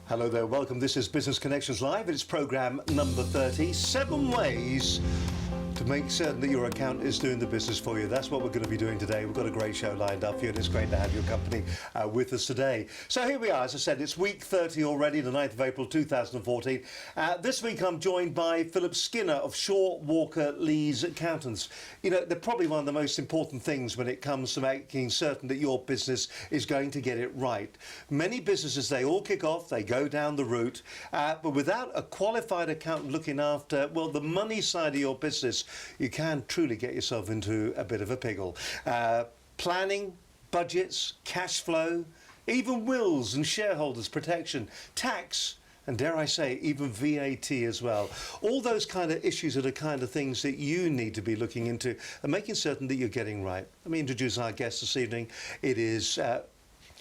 Hello there, welcome. This is Business Connections Live. It's program number 30. 7 ways to make certain that your account is doing the business for you. That's what we're going to be doing today. We've got a great show lined up for you, and it's great to have your company with us today. So here we are. As I said, it's week 30 already, the 9th of April 2014. This week I'm joined by Philip Skinner of Shaw Walker Lees Accountants. You know, they're probably one of the most important things when it comes to making certain that your business is going to get it right. Many businesses, they all kick off, they go down the route, but without a qualified accountant looking after, well, the money side of your business, you can truly get yourself into a bit of a pickle. Planning, budgets, cash flow, even wills and shareholders protection, tax, and dare I say, even VAT as well. All those kind of issues are the kind of things that you need to be looking into and making certain that you're getting right. Let me introduce our guest this evening. It is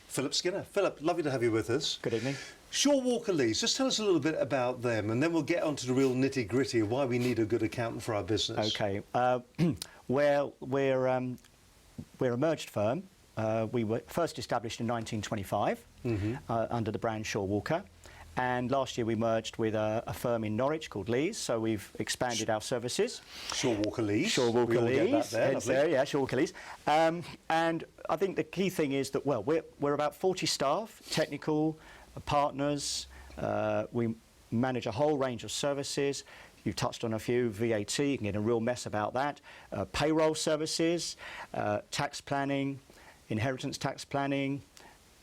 Philip Skinner. Philip, lovely to have you with us. Good evening. Shaw Walker Lees, just tell us a little bit about them, and then we'll get on to the real nitty-gritty of why we need a good accountant for our business. Okay. Well, we're a merged firm. We were first established in 1925 under the brand Shaw Walker. And last year we merged with a firm in Norwich called Lees, so we've expanded our services. Shaw Walker Lees. Shaw Walker Lees. There, Shaw Walker Lees. And I think the key thing is that, well, we're about 40 staff, technical, partners. We manage a whole range of services. You've touched on a few. VAT, you can get a real mess about that. Payroll services, tax planning, inheritance tax planning,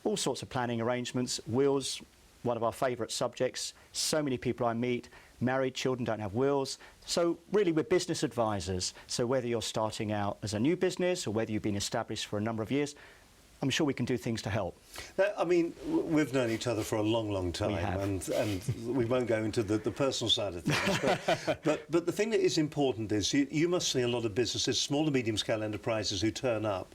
all sorts of planning arrangements, wills, one of our favourite subjects. So many people I meet, married, children, don't have wills. So really we're business advisors. So whether you're starting out as a new business or whether you've been established for a number of years, I'm sure we can do things to help. I mean, we've known each other for a long, long time, and we won't go into the personal side of things. But the thing that is important is you must see a lot of businesses, small and medium-scale enterprises who turn up,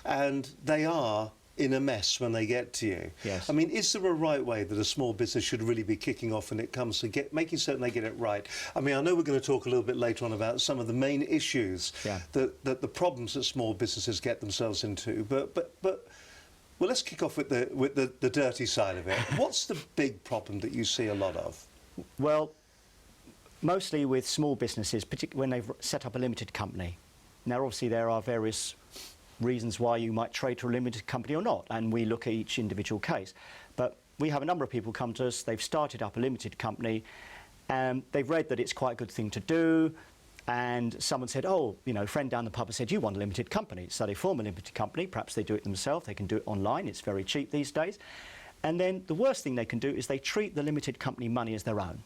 and they are in a mess when they get to you. Yes. I mean, is there a right way that a small business should really be kicking off when it comes to making certain they get it right? I mean, I know we're going to talk a little bit later on about some of the main issues that the problems that small businesses get themselves into, but well, let's kick off with the dirty side of it. What's the big problem that you see a lot of? Well, mostly with small businesses, particularly when they've set up a limited company. Now, obviously, there are various reasons why you might trade to a limited company or not, and we look at each individual case. But we have a number of people come to us, they've started up a limited company, and they've read that it's quite a good thing to do, and someone said, oh, you know, a friend down the pub has said, you want a limited company. So they form a limited company, perhaps they do it themselves, they can do it online, it's very cheap these days. And then the worst thing they can do is they treat the limited company money as their own.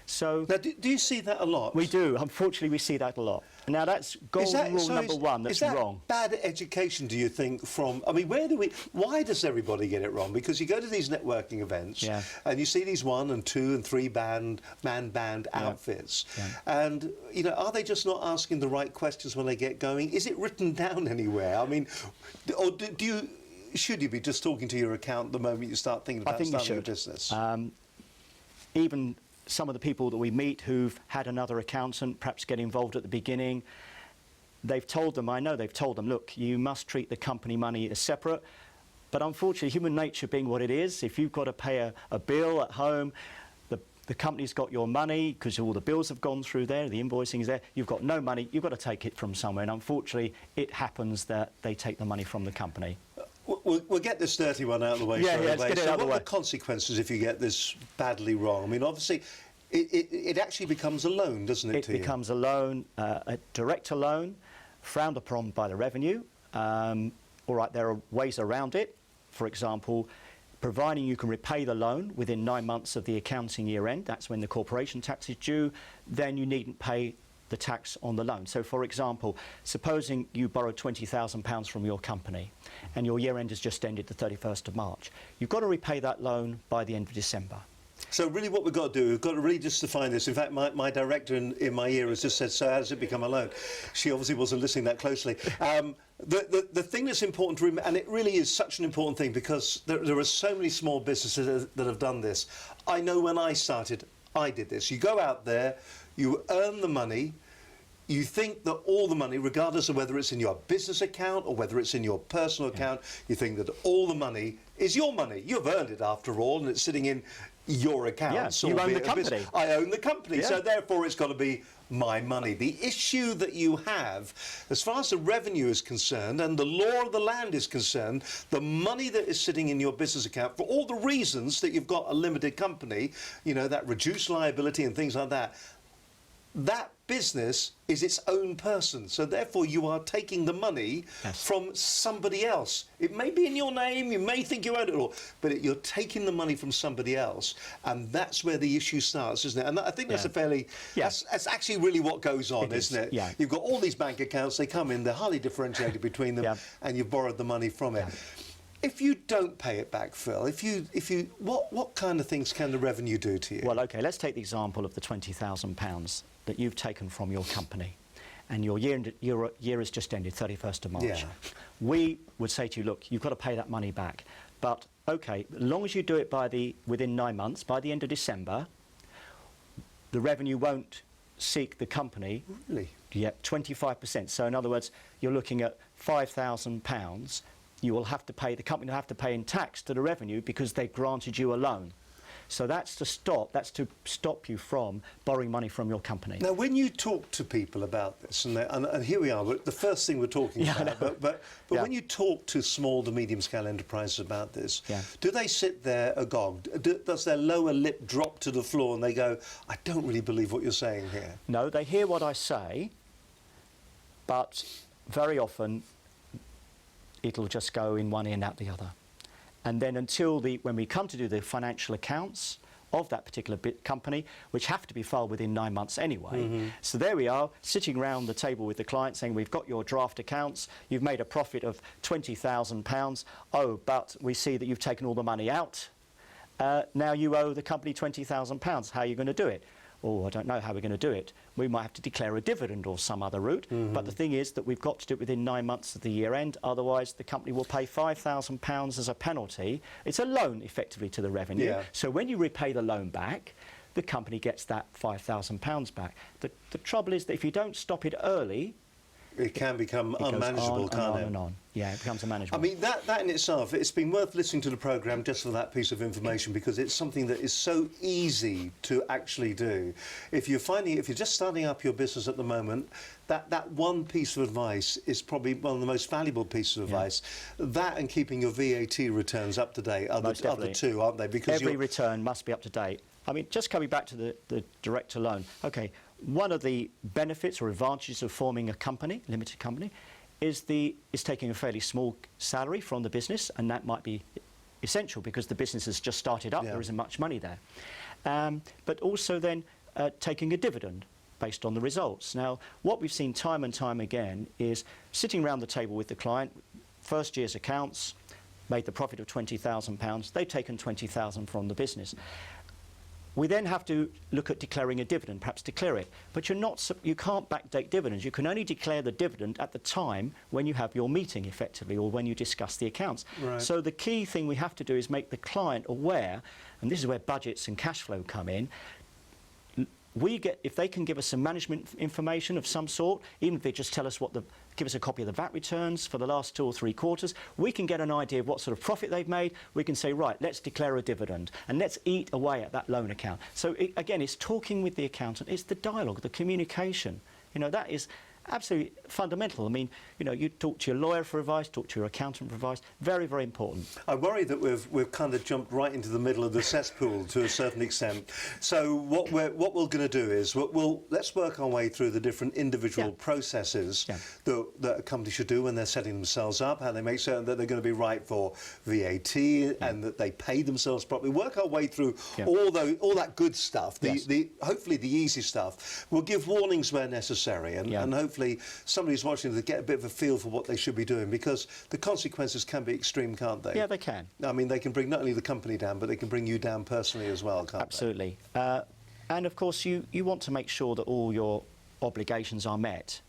So now, do you see that a lot? We do. Unfortunately, we see that a lot. Now, that's golden rule number one. That's wrong. Bad education, do you think? I mean, why does everybody get it wrong? Because you go to these networking events and you see these 1 and 2 and 3 man band outfits, and you know, are they just not asking the right questions when they get going? Is it written down anywhere? I mean, or should you be just talking to your accountant the moment you start thinking about starting a business? Even some of the people that we meet who've had another accountant perhaps get involved at the beginning, they've told them, I know they've told them, look, you must treat the company money as separate. But unfortunately, human nature being what it is, if you've got to pay a bill at home, the company's got your money because all the bills have gone through there, the invoicing is there, you've got no money, you've got to take it from somewhere. And unfortunately, it happens that they take the money from the company. We'll get this dirty one out of the way. Let's get it out of the way. What are the consequences if you get this badly wrong? I mean, obviously, it actually becomes a loan, doesn't it? It becomes a loan, a director loan, frowned upon by the revenue. All right, there are ways around it. For example, providing you can repay the loan within 9 months of the accounting year end, that's when the corporation tax is due, then you needn't pay the tax on the loan. So, for example, supposing you borrowed £20,000 from your company and your year end has just ended the 31st of March. You've got to repay that loan by the end of December. So really what we've got to do, we've got to really just define this. In fact, my director in my ear has just said, so how does it become a loan? She obviously wasn't listening that closely. The thing that's important to remember, and it really is such an important thing because there are so many small businesses that have done this. I know when I started, I did this. You go out there, you earn the money, you think that all the money, regardless of whether it's in your business account or whether it's in your personal account, you think that all the money is your money. You've earned it after all, and it's sitting in your accounts. Yeah, you or own be the it a business. company. I own the company, Yeah. so therefore it's got to be my money. The issue that you have, as far as the revenue is concerned and the law of the land is concerned, the money that is sitting in your business account, for all the reasons that you've got a limited company, you know, that reduced liability and things like that, that business is its own person, so therefore you are taking the money from somebody else. It may be in your name, you may think you own it all, but you're taking the money from somebody else, and that's where the issue starts, isn't it? And I think that's a fairly, that's actually really what goes on, isn't it? Yeah. You've got all these bank accounts, they come in, they're highly differentiated between them, and you've borrowed the money from it. If you don't pay it back, Phil, what kind of things can the revenue do to you? Well, okay, let's take the example of the £20,000 that you've taken from your company, and your year has just ended, 31st of March. Yeah. We would say to you, look, you've got to pay that money back. But, okay, as long as you do it within 9 months, by the end of December, the revenue won't seek the company. Really? Yeah, 25%. So, in other words, you're looking at £5,000. You will have to pay, the company will have to pay in tax to the revenue because they've granted you a loan. So that's to stop you from borrowing money from your company. Now, when you talk to people about this, and here we are, the first thing we're talking about, but when you talk to small to medium scale enterprises about this, do they sit there agog? Does their lower lip drop to the floor and they go, I don't really believe what you're saying here? No, they hear what I say, but very often it'll just go in one ear and out the other. And then when we come to do the financial accounts of that particular company, which have to be filed within 9 months anyway. So there we are, sitting around the table with the client saying, we've got your draft accounts, you've made a profit of £20,000. Oh, but we see that you've taken all the money out. Now you owe the company £20,000. How are you going to do it? Oh, I don't know how we're going to do it. We might have to declare a dividend or some other route. But the thing is that we've got to do it within 9 months of the year end. Otherwise, the company will pay £5,000 as a penalty. It's a loan, effectively, to the revenue. So when you repay the loan back, the company gets that £5,000 back. The trouble is that if you don't stop it early, it can become unmanageable, can't it? And on. Yeah, it becomes unmanageable. I mean, that in itself, it's been worth listening to the programme just for that piece of information, because it's something that is so easy to actually do. If you're just starting up your business at the moment, that one piece of advice is probably one of the most valuable pieces of advice. That and keeping your VAT returns up to date are the two, aren't they? Because every return must be up to date. I mean, just coming back to the director loan. Okay, one of the benefits or advantages of forming a company, limited company, is taking a fairly small salary from the business, and that might be essential because the business has just started up, there isn't much money there. But also then taking a dividend based on the results. Now, what we've seen time and time again is sitting around the table with the client, first year's accounts, made the profit of £20,000, they've taken £20,000 from the business. We then have to look at declaring a dividend, perhaps declare it. But you can't backdate dividends. You can only declare the dividend at the time when you have your meeting, effectively, or when you discuss the accounts. Right. So the key thing we have to do is make the client aware, and this is where budgets and cash flow come in. If they can give us some management information of some sort, even if they just tell us give us a copy of the VAT returns for the last 2 or 3 quarters, we can get an idea of what sort of profit they've made. We can say, right, let's declare a dividend and let's eat away at that loan account. So again, it's talking with the accountant, it's the dialogue, the communication. You know, that is absolutely fundamental. I mean, you know, you talk to your lawyer for advice, talk to your accountant for advice. Very, very important. I worry that we've kind of jumped right into the middle of the cesspool to a certain extent. So what we're going to do is let's work our way through the different individual processes that a company should do when they're setting themselves up, how they make certain that they're going to be right for VAT and that they pay themselves properly. Work our way through all that good stuff. Hopefully the easy stuff. We'll give warnings where necessary, and hopefully somebody who's watching to get a bit of a feel for what they should be doing, because the consequences can be extreme, can't they? Yeah, they can. I mean, they can bring not only the company down, but they can bring you down personally as well, can't Absolutely. And of course, you want to make sure that all your obligations are met.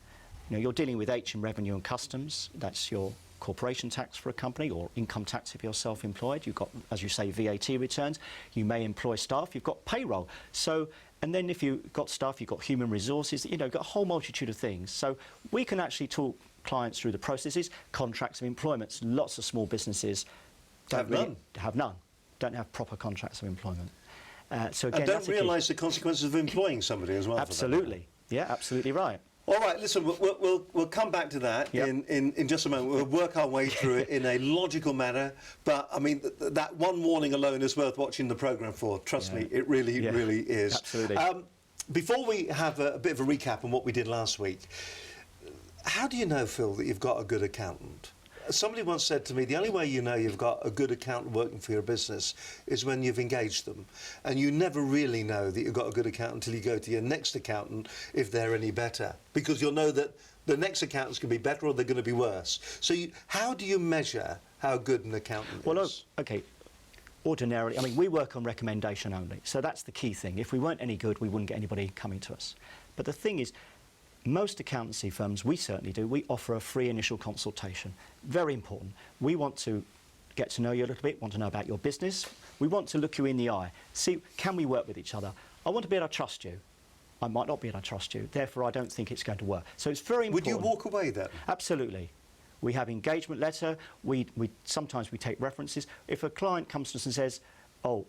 You know, you're dealing with HM Revenue and Customs. That's your corporation tax for a company, or income tax if you're self-employed. You've got, as you say, VAT returns. You may employ staff. You've got payroll. So, and then if you've got staff, you've got human resources. You know, got a whole multitude of things. So we can actually talk clients through the processes, contracts of employment. Lots of small businesses don't have none. Don't have proper contracts of employment. So again, and don't that's a key. realise the consequences of employing somebody as well. Absolutely. Yeah, absolutely right. All right, listen, we'll come back to that in just a moment. We'll work our way through it in a logical manner. But, I mean, that one warning alone is worth watching the programme for. Trust me, it really is. Absolutely. Before we have a bit of a recap on what we did last week, how do you know, Phil, that you've got a good accountant? Somebody once said to me, the only way you know you've got a good accountant working for your business is when you've engaged them. And you never really know that you've got a good accountant until you go to your next accountant if they're any better. Because you'll know that the next accountants can be better or they're going to be worse. So how do you measure how good an accountant is? Well, okay. Ordinarily, I mean, we work on recommendation only. So that's the key thing. If we weren't any good, we wouldn't get anybody coming to us. But the thing is, most accountancy firms, we certainly do, we offer a free initial consultation. Very important. We want to get to know you a little bit, want to know about your business. We want to look you in the eye, see, can we work with each other? I want to be able to trust you. I might not be able to trust you, therefore I don't think it's going to work. So it's very important. Would you walk away then? Absolutely. We have engagement letter, sometimes we take references. If a client comes to us and says, oh,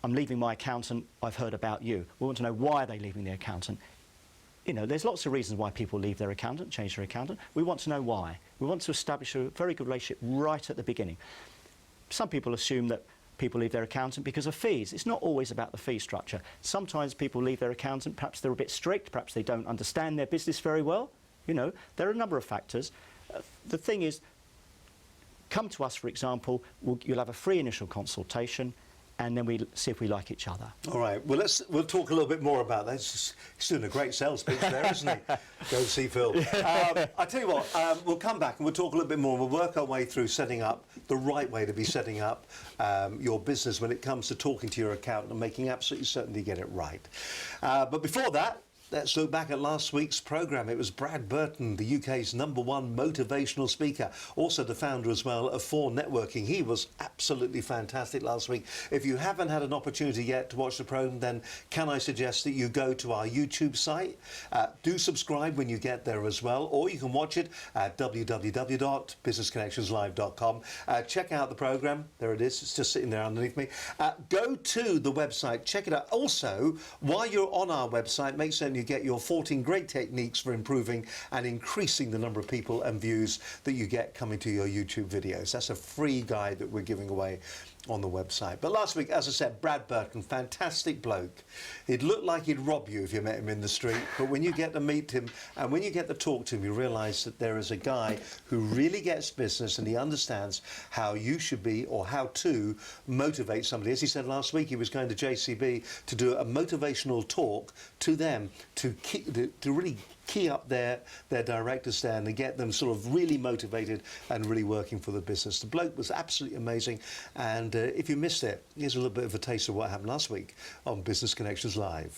I'm leaving my accountant, I've heard about you. We want to know why are they leaving the accountant. You know, there's lots of reasons why people leave their accountant, change their accountant. We want to know why. We want to establish a very good relationship right at the beginning. Some people assume that people leave their accountant because of fees. It's not always about the fee structure. Sometimes people leave their accountant, perhaps they're a bit strict, perhaps they don't understand their business very well. You know, there are a number of factors. The thing is, come to us, for example, you'll have a free initial consultation, and then we see if we like each other. All right. Well, we'll talk a little bit more about that. He's doing a great sales pitch there, isn't he? Go see Phil. I tell you what, we'll come back and we'll talk a little bit more. We'll work our way through setting up the right way to be setting up your business when it comes to talking to your accountant and making absolutely certain you get it right. But before that, let's look back at last week's programme. It was Brad Burton, the UK's #1 motivational speaker, also the founder as well of 4 Networking. He was absolutely fantastic last week. If you haven't had an opportunity yet to watch the programme, then can I suggest that you go to our YouTube site? Do subscribe when you get there as well, or you can watch it at www.businessconnectionslive.com. Check out the programme. There it is. It's just sitting there underneath me. Go to the website. Check it out. Also, while you're on our website, make certain you get your 14 great techniques for improving and increasing the number of people and views that you get coming to your YouTube videos. That's a free guide that we're giving away on the website. But last week, as I said, Brad Burton, fantastic bloke. He'd look like he'd rob you if you met him in the street, but when you get to meet him and when you get to talk to him, you realise that there is a guy who really gets business and he understands how you should be or how to motivate somebody. As he said last week, he was going to JCB to do a motivational talk to them to really key up their directors there and to get them sort of really motivated and really working for the business. The bloke was absolutely amazing, and if you missed it, here's a little bit of a taste of what happened last week on Business Connections Live.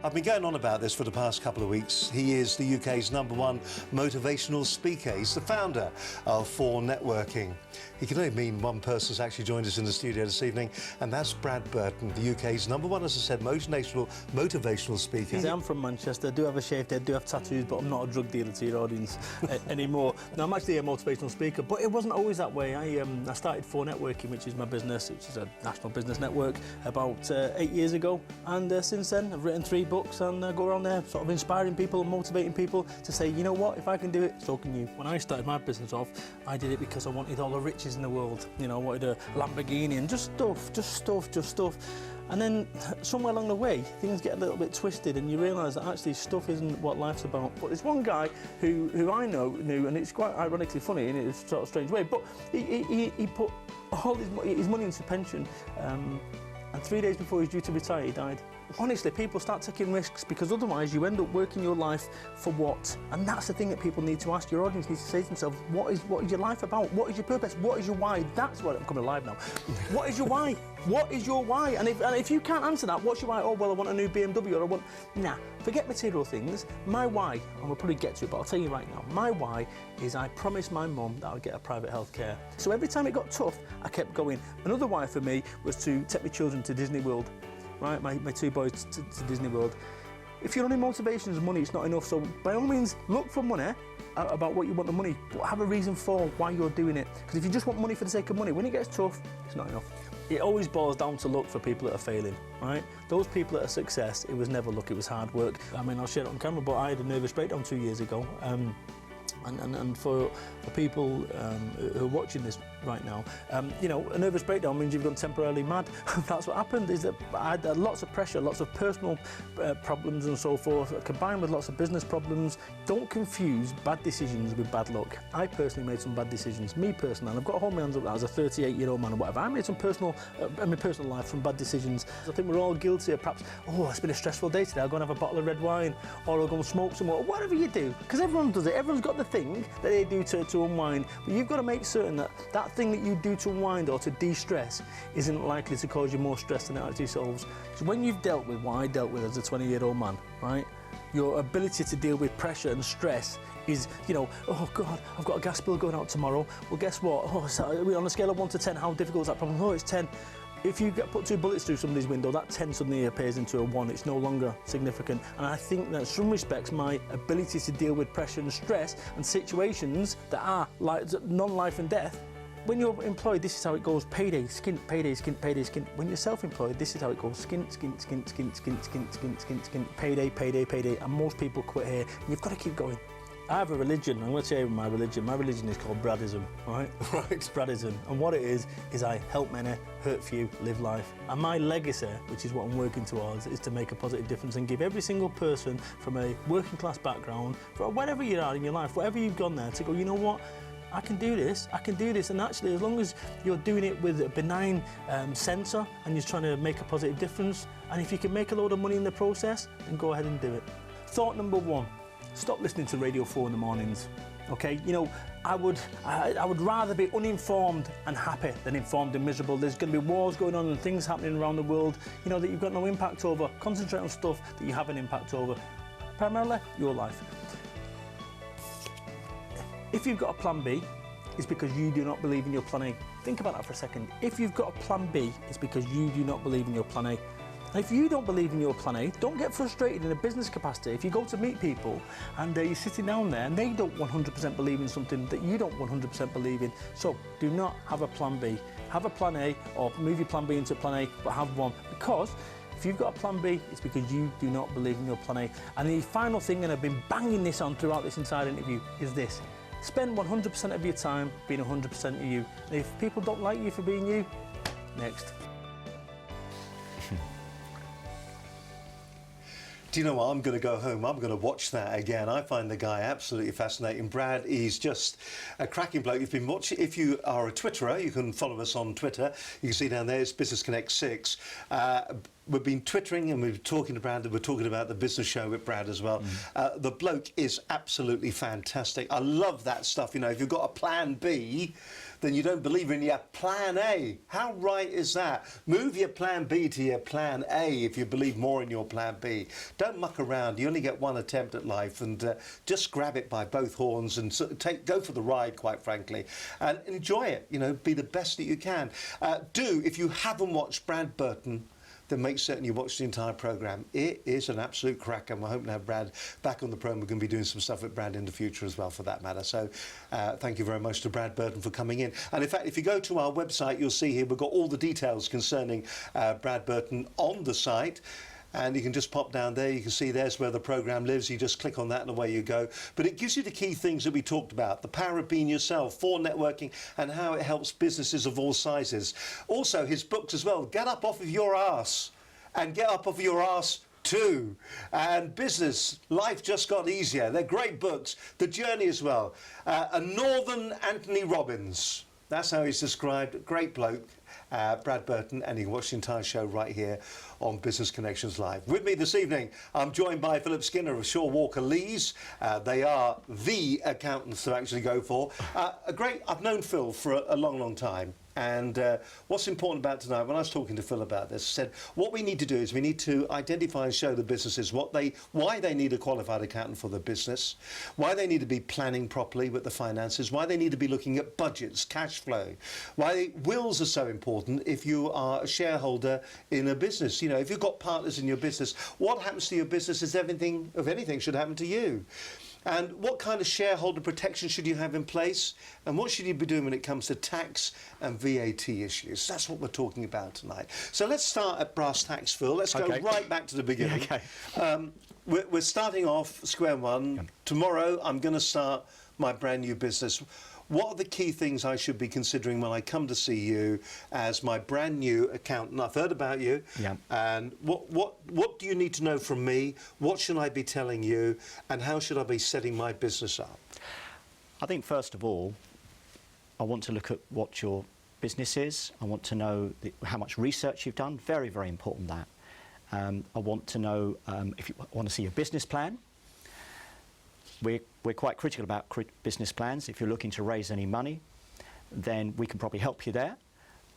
I've been going on about this for the past couple of weeks. He is the UK's #1 motivational speaker. He's the founder of 4 Networking. He can only mean one person's actually joined us in the studio this evening, and that's Brad Burton, the UK's #1, as I said, motivational speaker. I'm from Manchester, I do have a shaved head, do have tattoos, but I'm not a drug dealer to your audience anymore. No, I'm actually a motivational speaker, but it wasn't always that way. I started 4 Networking, which is my business, which is a national business network, about 8 years ago, and since then I've written 3 books and go around there sort of inspiring people and motivating people to say, you know what, if I can do it, so can you. When I started my business off, I did it because I wanted all the riches in the world. You know, I wanted a Lamborghini and just stuff. And then somewhere along the way, things get a little bit twisted and you realise that actually stuff isn't what life's about. But there's one guy who I knew, and it's quite ironically funny in a sort of strange way, but he put all his money into pension, and 3 days before he was due to retire, he died. Honestly, people start taking risks because otherwise you end up working your life for what? And that's the thing that people need to ask. Your audience needs to say to themselves, what is your life about? What is your purpose? What is your why? That's what I'm coming alive now. What is your why? What is your why? And if you can't answer that, what's your why? Oh, well, I want a new BMW or I want... Nah, forget material things. My why, and we'll probably get to it, but I'll tell you right now, my why is I promised my mum that I'd get her private health care. So every time it got tough, I kept going. Another why for me was to take my children to Disney World. Right, my 2 boys to Disney World. if your only motivation is money, it's not enough. So by all means, look for money about what you want the money, but have a reason for why you're doing it. Because if you just want money for the sake of money, when it gets tough, it's not enough. It always boils down to look for people that are failing, right? Those people that are success, it was never luck, it was hard work. I mean, I'll share it on camera, but I had a nervous breakdown 2 years ago. And for people who are watching this right now, you know, a nervous breakdown means you've gone temporarily mad. That's what happened, is that I had lots of pressure, lots of personal problems and so forth, combined with lots of business problems. Don't confuse bad decisions with bad luck. I personally made some bad decisions, me personally, and I've got to hold my hands up as a 38-year-old man or whatever. I made some personal, in my personal life, some bad decisions. I think we're all guilty of perhaps, oh, it's been a stressful day today, I'll go and have a bottle of red wine, or I'll go and smoke some more, or whatever you do, because everyone does it, everyone's got the thing that they do to unwind, but you've got to make certain that that thing that you do to unwind or to de-stress isn't likely to cause you more stress than it actually solves. So when you've dealt with what I dealt with as a 20-year-old man, right, your ability to deal with pressure and stress is, you know, oh God, I've got a gas bill going out tomorrow. Well, guess what? Oh, so on a scale of 1 to 10, how difficult is that problem? Oh, it's 10. If you put 2 bullets through somebody's window, that 10 suddenly appears into a 1. It's no longer significant. And I think that in some respects, my ability to deal with pressure and stress and situations that are like non-life and death, when you're employed, this is how it goes: payday, skint, payday, skint, payday, skint. When you're self-employed, this is how it goes: skint, skint, skint, skint, skint, skint, skint, skint, skint, payday, payday, payday. And most people quit here. You've got to keep going. I have a religion. I'm going to tell you my religion. My religion is called Bradism, right? Right. It's Bradism. And what it is I help many, hurt few, live life. And my legacy, which is what I'm working towards, is to make a positive difference and give every single person from a working class background, from whatever you are in your life, whatever you've gone there, to go, you know what? I can do this, and actually as long as you're doing it with a benign sensor and you're trying to make a positive difference, and if you can make a load of money in the process, then go ahead and do it. Thought number 1, stop listening to Radio 4 in the mornings. Okay, you know, I would rather be uninformed and happy than informed and miserable. There's going to be wars going on and things happening around the world, you know, that you've got no impact over. Concentrate on stuff that you have an impact over, primarily your life. If you've got a plan B, it's because you do not believe in your plan A. Think about that for a second. If you've got a plan B, it's because you do not believe in your plan A. And if you don't believe in your plan A, don't get frustrated in a business capacity. If you go to meet people and you're sitting down there and they don't 100% believe in something that you don't 100% believe in, so do not have a plan B. Have a plan A, or move your plan B into plan A, but have one. Because if you've got a plan B, it's because you do not believe in your plan A. And the final thing, and I've been banging this on throughout this entire interview, is this: spend 100% of your time being 100% of you. And if people don't like you for being you, next. Do you know what? I'm going to go home. I'm going to watch that again. I find the guy absolutely fascinating. Brad, he's just a cracking bloke. You've been watching. If you are a Twitterer, you can follow us on Twitter. You can see down there, it's Business Connect 6. We've been twittering and we've been talking to Brad, and we're talking about the business show with Brad as well. The bloke is absolutely fantastic. I love that stuff. You know, if you've got a plan B, then you don't believe in your plan A. How right is that? Move your plan B to your plan A if you believe more in your plan B. Don't muck around. You only get one attempt at life, and just grab it by both horns and go for the ride, quite frankly, and enjoy it. You know, be the best that you can. If you haven't watched Brad Burton, then make certain you watch the entire programme. It is an absolute cracker, and we're hoping to have Brad back on the programme. We're going to be doing some stuff with Brad in the future as well, for that matter. So thank you very much to Brad Burton for coming in. And in fact, if you go to our website, you'll see here we've got all the details concerning Brad Burton on the site. And you can just pop down there. You can see there's where the programme lives. You just click on that and away you go. But it gives you the key things that we talked about: the power of being yourself, for networking, and how it helps businesses of all sizes. Also, his books as well: Get Up Off of Your Arse and Get Up Off of Your Arse Too, and Business Life Just Got Easier. They're great books. The Journey as well. A Northern Anthony Robbins. That's how he's described. Great bloke. Brad Burton, and you can watch the entire show right here on Business Connections Live. With me this evening, I'm joined by Philip Skinner of Shaw Walker Lees. They are the accountants to actually go for. I've known Phil for a long, long time. And what's important about tonight, when I was talking to Phil about this, I said what we need to do is we need to identify and show the businesses why they need a qualified accountant for their business, why they need to be planning properly with the finances, why they need to be looking at budgets, cash flow, why wills are so important if you are a shareholder in a business. You know, if you've got partners in your business, what happens to your business is everything, if anything, should happen to you. And what kind of shareholder protection should you have in place? And what should you be doing when it comes to tax and VAT issues? That's what we're talking about tonight. So let's start at brass tacks, Phil. Let's go right back to the beginning. We're starting off square one. Tomorrow I'm going to start my brand new business. What are the key things I should be considering when I come to see you as my brand new accountant? I've heard about you. And what do you need to know from me? What should I be telling you? And how should I be setting my business up? I think first of all, I want to look at what your business is. I want to know how much research you've done. Very, very important that. I want to know if you want to see your business plan. We're quite critical about business plans. If you're looking to raise any money, then we can probably help you there.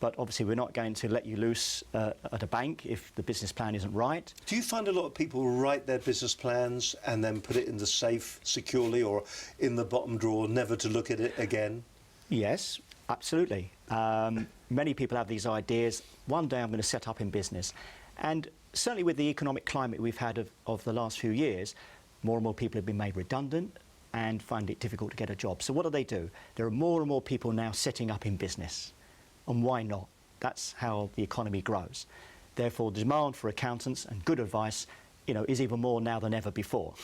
But obviously we're not going to let you loose at a bank if the business plan isn't right. Do you find a lot of people write their business plans and then put it in the safe securely or in the bottom drawer, never to look at it again? Yes, absolutely. Many people have these ideas. One day I'm going to set up in business. And certainly with the economic climate we've had of the last few years, more and more people have been made redundant and find it difficult to get a job. So what do? There are more and more people now setting up in business. And why not? That's how the economy grows. Therefore, the demand for accountants and good advice, is even more now than ever before.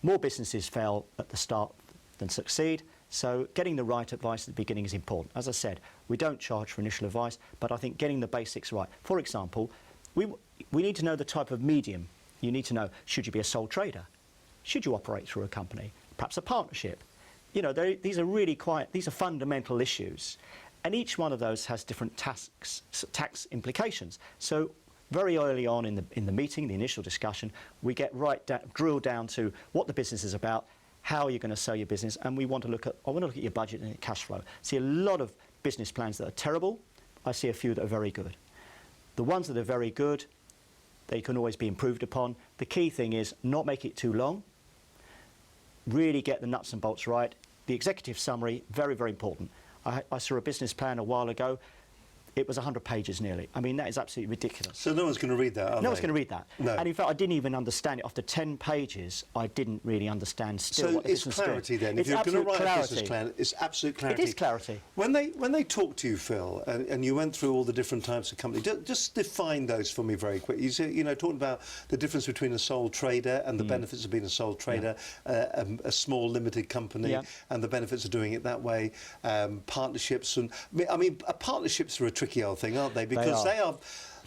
More businesses fail at the start than succeed. So getting the right advice at the beginning is important. As I said, we don't charge for initial advice, but I think getting the basics right. For example, we need to know the type of medium. You need to know, should you be a sole trader? Should you operate through a company? Perhaps a partnership? These are fundamental issues. And each one of those has different tax implications. So very early on in the meeting, the initial discussion, we get drill down to what the business is about, how you're going to sell your business, and I want to look at your budget and your cash flow. See a lot of business plans that are terrible. I see a few that are very good. The ones that are very good, they can always be improved upon. The key thing is not make it too long. Really get the nuts and bolts right. The executive summary, very, very important. I saw a business plan a while ago. It was 100 pages nearly. I mean, that is absolutely ridiculous. So no one's going to read that, are they? No one's going to read that. No. And in fact, I didn't even understand it. After 10 pages, I didn't really understand still what the business is doing. So it's clarity then. If you're going to write a business plan, it's absolute clarity. It is clarity. When they talk to you, Phil, and you went through all the different types of companies, just define those for me very quick. You say, talking about the difference between a sole trader and the benefits of being a sole trader, a small limited company, and the benefits of doing it that way, partnerships. And I mean, partnerships are a tricky old thing, aren't they? Because they are.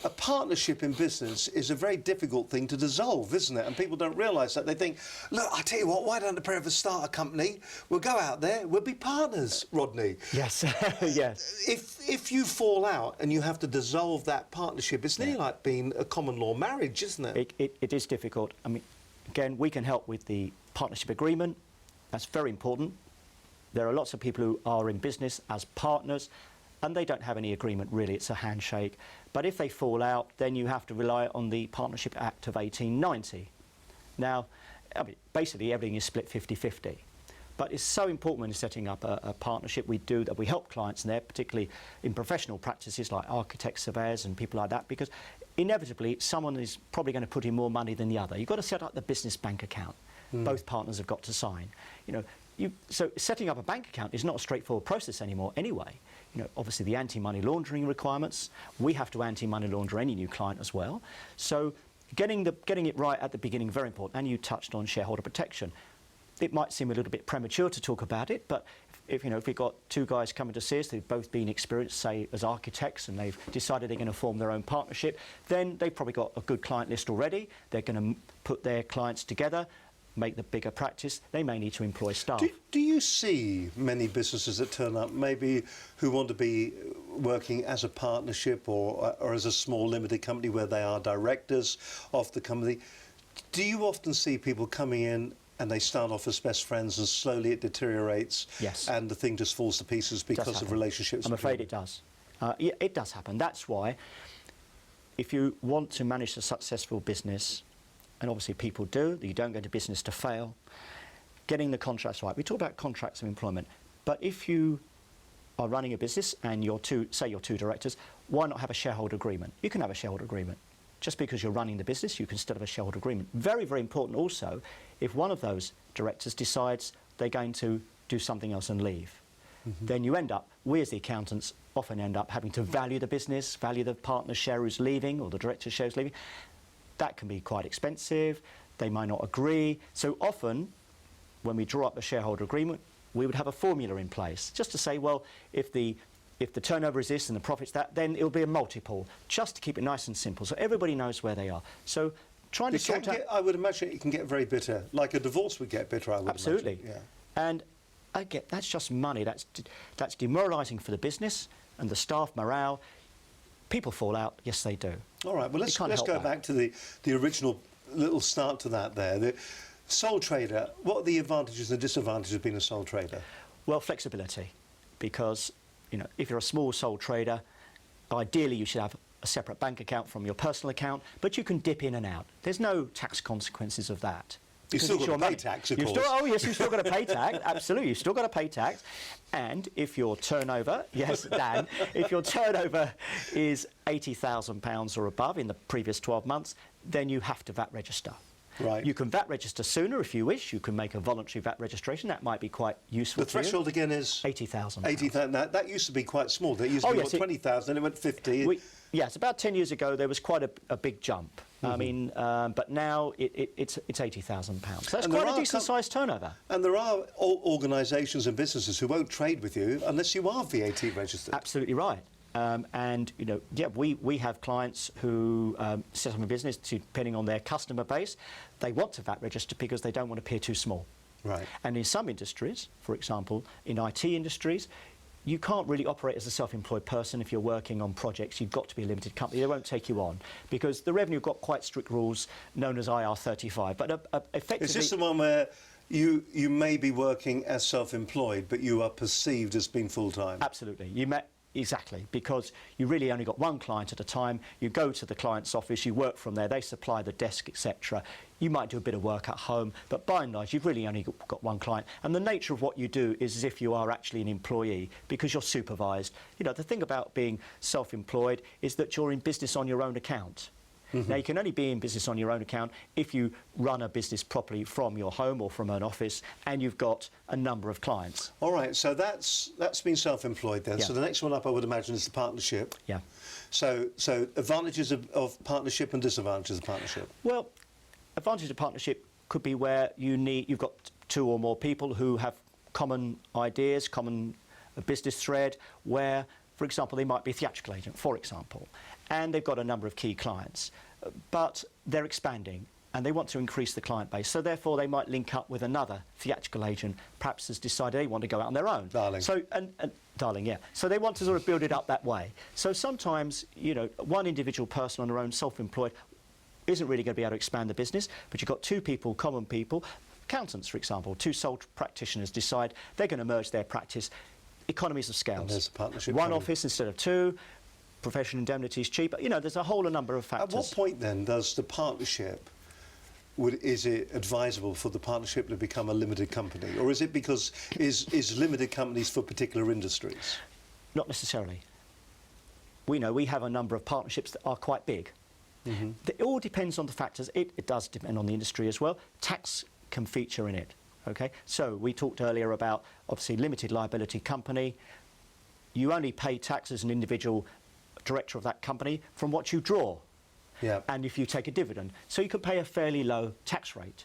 A partnership in business is a very difficult thing to dissolve, isn't it? And people don't realise that. They think, look, I tell you what, why don't the pair of us start a company? We'll go out there, we'll be partners, Rodney. Yes, yes. If you fall out and you have to dissolve that partnership, it's nearly like being a common law marriage, isn't it? It is difficult. I mean, again, we can help with the partnership agreement. That's very important. There are lots of people who are in business as partners, and they don't have any agreement, really. It's a handshake. But if they fall out, then you have to rely on the Partnership Act of 1890. Now, I mean, basically everything is split 50-50. But it's so important when you're setting up a partnership. We help clients in there, particularly in professional practices like architects, surveyors and people like that, because inevitably someone is probably going to put in more money than the other. You've got to set up the business bank account. Both partners have got to sign. So setting up a bank account is not a straightforward process anymore anyway. Obviously the anti-money laundering requirements, we have to anti-money launder any new client as well. So getting it right at the beginning, very important. And you touched on shareholder protection. It might seem a little bit premature to talk about it, but if we've got two guys coming to see us, they've both been experienced, say, as architects, and they've decided they're going to form their own partnership, then they've probably got a good client list already. They're going to put their clients together, make the bigger practice. They may need to employ staff. Do you see many businesses that turn up, maybe who want to be working as a partnership or as a small limited company where they are directors of the company? Do you often see people coming in and they start off as best friends and slowly it deteriorates? Yes. And the thing just falls to pieces because of relationships? I'm afraid it does. Yeah, it does happen. That's why if you want to manage a successful business, and obviously people do, you don't go into business to fail, getting the contracts right. We talk about contracts of employment, but if you are running a business and you're two directors, why not have a shareholder agreement? You can have a shareholder agreement. Just because you're running the business, you can still have a shareholder agreement. Very, very important also, if one of those directors decides they're going to do something else and leave, then you end up, we as the accountants often end up having to value the business, value the partner's share who's leaving or the director's share who's leaving. That can be quite expensive. They might not agree. So often, when we draw up a shareholder agreement, we would have a formula in place just to say, well, if the turnover is this and the profit's that, then it'll be a multiple, just to keep it nice and simple, so everybody knows where they are. So trying to sort out... I would imagine it can get very bitter, like a divorce would get bitter, I would Absolutely. imagine. Yeah. And again, that's just money. That's demoralising for the business and the staff morale. People fall out, yes they do. All right, well let's go back to the original little start to that there. The sole trader, what are the advantages and disadvantages of being a sole trader? Well, flexibility, because if you're a small sole trader, ideally you should have a separate bank account from your personal account, but you can dip in and out. There's no tax consequences of that. You've still got to pay tax, of course. Oh, yes, you've still got to pay tax. Absolutely, you've still got to pay tax. And if your turnover, yes, Dan, if your turnover is £80,000 or above in the previous 12 months, then you have to VAT register. Right. You can VAT register sooner if you wish. You can make a voluntary VAT registration. That might be quite useful. The threshold again is £80,000. 80,000. That used to be quite small. That used to be 20,000, and it went 50. Yes, about 10 years ago there was quite a big jump. I mean, but now it's £80,000. So that's quite a decent sized turnover. And there are organisations and businesses who won't trade with you unless you are VAT registered. Absolutely right. And we have clients who set up a business depending on their customer base. They want to VAT register because they don't want to appear too small. Right. And in some industries, for example, in IT industries, you can't really operate as a self-employed person if you're working on projects. You've got to be a limited company. They won't take you on because the revenue got quite strict rules known as IR35. But effectively... Is this the one where you may be working as self-employed, but you are perceived as being full-time? Absolutely. Exactly, because you really only got one client at a time. You go to the client's office, you work from there, they supply the desk, etc. You might do a bit of work at home, but by and large, you've really only got one client. And the nature of what you do is as if you are actually an employee because you're supervised. The thing about being self-employed is that you're in business on your own account. Now, you can only be in business on your own account if you run a business properly from your home or from an office and you've got a number of clients. All right, so that's been self-employed then. Yeah. So the next one up, I would imagine, is the partnership. Yeah. So advantages of partnership and disadvantages of partnership? Well, advantage of partnership could be where you've got two or more people who have common ideas, common business thread, where, for example, they might be a theatrical agent, for example, and they've got a number of key clients, but they're expanding and they want to increase the client base. So therefore, they might link up with another theatrical agent, perhaps has decided they want to go out on their own. Darling. So, darling, yeah. So they want to sort of build it up that way. So sometimes, one individual person on their own, self-employed, isn't really going to be able to expand the business, but you've got two people, common people, accountants, for example, two sole practitioners decide they're going to merge their practice. Economies of scale. And there's a partnership. One office instead of two. Professional indemnity is cheaper. There's a whole number of factors. At what point then does the partnership, is it advisable for the partnership to become a limited company, or is it because is limited companies for particular industries? Not necessarily. We have a number of partnerships that are quite big. It all depends on the factors. It does depend on the industry as well. Tax can feature in it. Okay, so we talked earlier about obviously limited liability company. You only pay tax as an individual director of that company from what you draw. Yeah. And if you take a dividend. So you can pay a fairly low tax rate.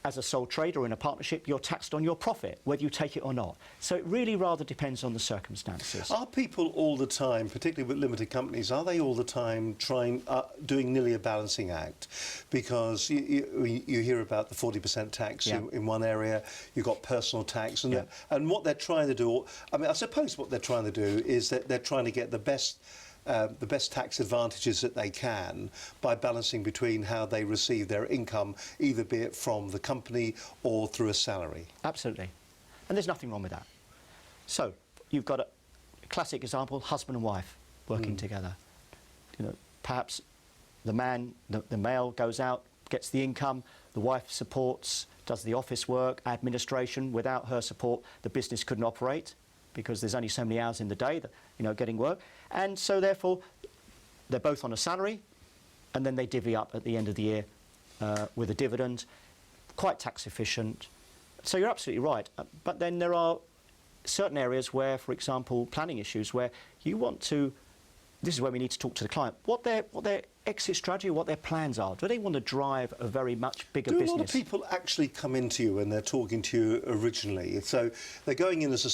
As a sole trader or in a partnership, you're taxed on your profit, whether you take it or not. So it really rather depends on the circumstances. Are people all the time, particularly with limited companies, are they all the time doing nearly a balancing act? Because you hear about the 40% tax in one area, you've got personal tax, and what they're trying to do, I suppose what they're trying to do is that they're trying to get the best tax advantages that they can by balancing between how they receive their income, either be it from the company or through a salary. Absolutely. And there's nothing wrong with that. So you've got classic example, husband and wife working together. Perhaps the man, the male goes out, gets the income, the wife supports, does the office work, administration. Without her support, the business couldn't operate because there's only so many hours in the day that, getting work. And so therefore, they're both on a salary, and then they divvy up at the end of the year with a dividend, quite tax efficient. So you're absolutely right. But then there are certain areas where, for example, planning issues where you want to, this is where we need to talk to the client, what their exit strategy, what their plans are. Do they want to drive a very much bigger business? Do a lot of people actually come into you when they're talking to you originally? So they're going in as a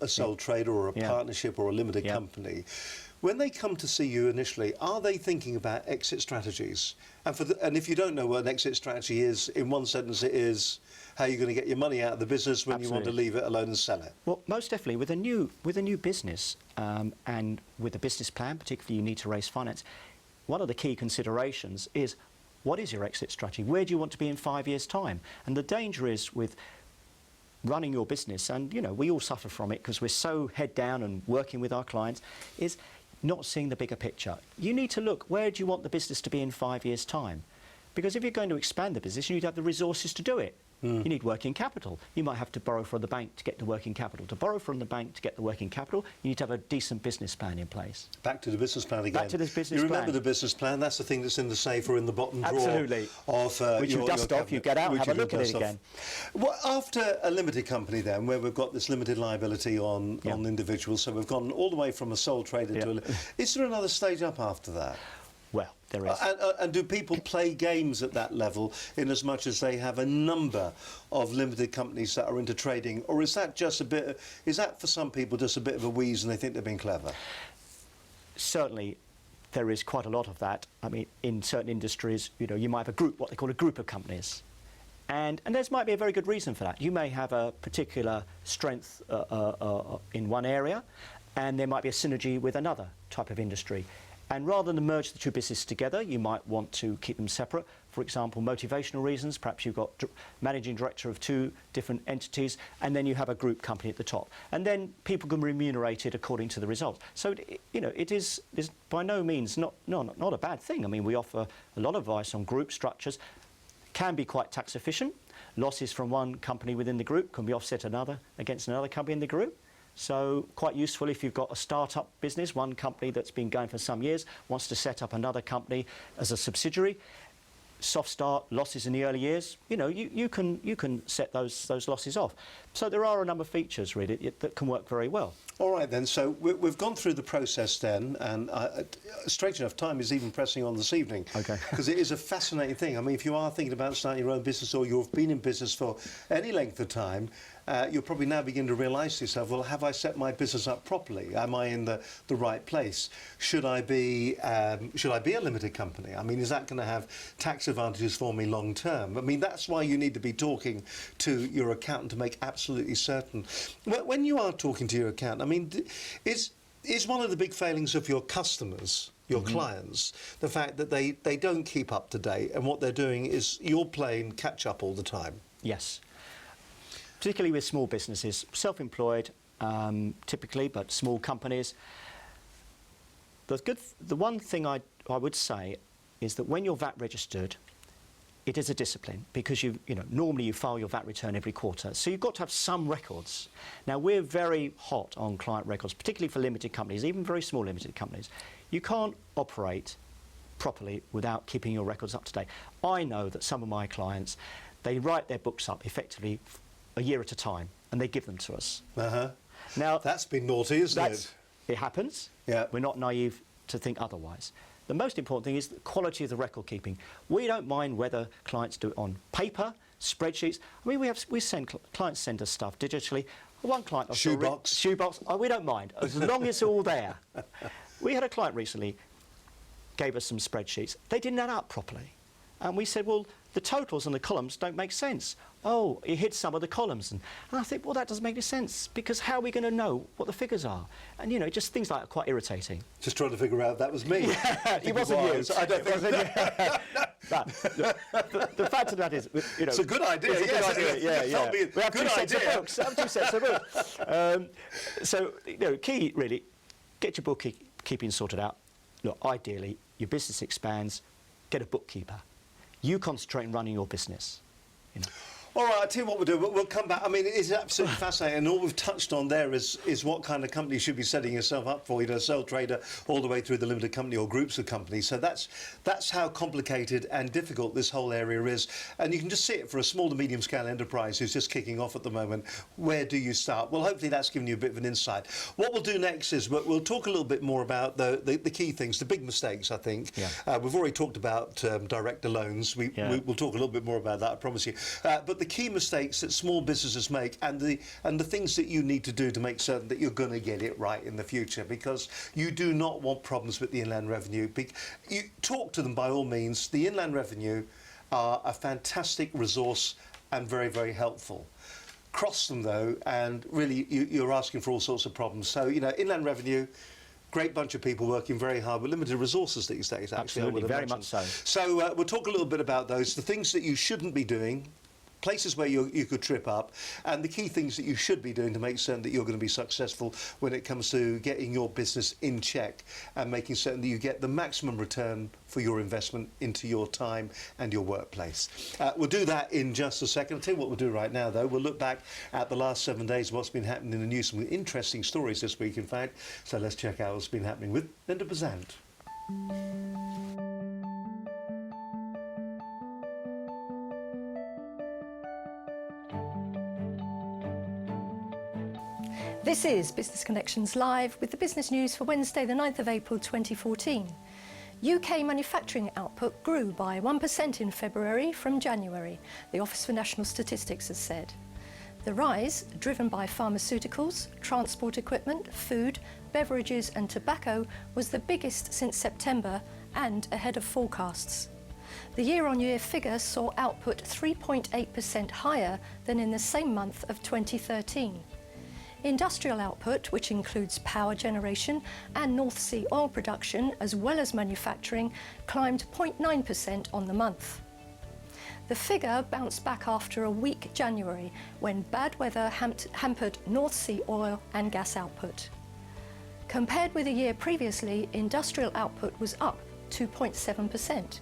sole trader or a partnership or a limited company. When they come to see you initially, are they thinking about exit strategies? And if you don't know what an exit strategy is, in one sentence it is how you're going to get your money out of the business when you want to leave it alone and sell it. Well, most definitely with a new business and with a business plan, particularly you need to raise finance. One of the key considerations is what is your exit strategy? Where do you want to be in 5 years' time? And the danger is with running your business, and we all suffer from it because we're so head down and working with our clients, is not seeing the bigger picture. You need to look, where do you want the business to be in 5 years' time? Because if you're going to expand the business, you need to have the resources to do it. You need working capital. You might have to borrow from the bank to get the working capital. To borrow from the bank to get the working capital, you need to have a decent business plan in place. Back to the business plan again. Back to this business You plan. remember the business plan? That's the thing that's in the safe or in the bottom drawer. Absolutely. Of which you dust off, you get out and have a look at it again. Well, after a limited company then, where we've got this limited liability on individuals, so we've gone all the way from a sole trader to a... Is there another stage up after that? Well, there is. And do people play games at that level in as much as they have a number of limited companies that are into trading? Or is that just is that for some people just a bit of a wheeze and they think they're being clever? Certainly, there is quite a lot of that. I mean, in certain industries, you might have a group, what they call a group of companies. And there might be a very good reason for that. You may have a particular strength in one area, and there might be a synergy with another type of industry. And rather than merge the two businesses together, you might want to keep them separate. For example, motivational reasons. Perhaps you've got managing director of two different entities, and then you have a group company at the top. And then people can remunerate it according to the results. So, it is by no means not a bad thing. I mean, we offer a lot of advice on group structures. Can be quite tax efficient. Losses from one company within the group can be offset against another company in the group. So quite useful if you've got a start-up business, one company that's been going for some years, wants to set up another company as a subsidiary. Soft start, losses in the early years, you can set those losses off. So there are a number of features really that can work very well. All right then, so we've gone through the process then, and strange enough, time is even pressing on this evening. Okay. Because it is a fascinating thing. I mean, if you are thinking about starting your own business or you've been in business for any length of time, you'll probably now begin to realise to yourself, well, have I set my business up properly? Am I in the right place? Should I be a limited company? I mean, is that going to have tax advantages for me long term? I mean, that's why you need to be talking to your accountant to make absolutely certain. When you are talking to your accountant, I mean, is one of the big failings of your customers, your clients, the fact that they don't keep up to date, and what they're doing is you're playing catch up all the time? Yes. Particularly with small businesses, self-employed typically, but small companies. The one thing I would say is that when you're VAT registered, it is a discipline because normally you file your VAT return every quarter, so you've got to have some records. Now we're very hot on client records, particularly for limited companies, even very small limited companies. You can't operate properly without keeping your records up to date. I know that some of my clients, they write their books up effectively a year at a time, and they give them to us. Now that's been naughty, isn't it? It happens. Yeah. We're not naive to think otherwise. The most important thing is the quality of the record keeping. We don't mind whether clients do it on paper, spreadsheets. I mean, clients send us stuff digitally. One client, shoebox. Oh, we don't mind as long as it's all there. We had a client recently gave us some spreadsheets. They didn't add up properly, and we said, well, the totals and the columns don't make sense. Oh, he hid some of the columns. And I think, well, that doesn't make any sense, because how are we going to know what the figures are? And, just things like that are quite irritating. Just trying to figure out that was me. Yeah, it wasn't you. I don't think the fact of that is, it's a good idea. It's a good idea, yeah. We have two sets of books. Key, really, get your bookkeeping sorted out. Look, ideally, your business expands, get a bookkeeper. You concentrate on running your business. You know. All right, I'll tell you what we'll do. We'll come back. I mean, it is absolutely fascinating. And all we've touched on there is what kind of company you should be setting yourself up for, you know, sole trader all the way through the limited company or groups of companies. So that's how complicated and difficult this whole area is. And you can just see it for a small to medium scale enterprise who's just kicking off at the moment. Where do you start? Well, hopefully that's given you a bit of an insight. What we'll do next is we'll talk a little bit more about the key things, the big mistakes, I think. Yeah. We've already talked about director loans. We'll talk a little bit more about that, I promise you. But the key mistakes that small businesses make and the things that you need to do to make certain that you're going to get it right in the future, because you do not want problems with the Inland Revenue. You talk to them by all means. The Inland Revenue are a fantastic resource and very, very helpful. Cross them though, and really you're asking for all sorts of problems. So, you know, Inland Revenue, great bunch of people working very hard with limited resources these days, actually. Absolutely, very much so. So we'll talk a little bit about those, the things that you shouldn't be doing, places where you could trip up, and the key things that you should be doing to make certain that you're going to be successful when it comes to getting your business in check and making certain that you get the maximum return for your investment into your time and your workplace. We'll do that in just a second. I'll tell you what we'll do right now, though. We'll look back at the last 7 days, what's been happening in the news, some interesting stories this week, in fact. So let's check out what's been happening with Linda Bazant. This is Business Connections Live with the business news for Wednesday the 9th of April 2014. UK manufacturing output grew by 1% in February from January, the Office for National Statistics has said. The rise, driven by pharmaceuticals, transport equipment, food, beverages and tobacco, was the biggest since September and ahead of forecasts. The year-on-year figure saw output 3.8% higher than in the same month of 2013. Industrial output, which includes power generation and North Sea oil production, as well as manufacturing, climbed 0.9% on the month. The figure bounced back after a weak January, when bad weather hampered North Sea oil and gas output. Compared with a year previously, industrial output was up 2.7%.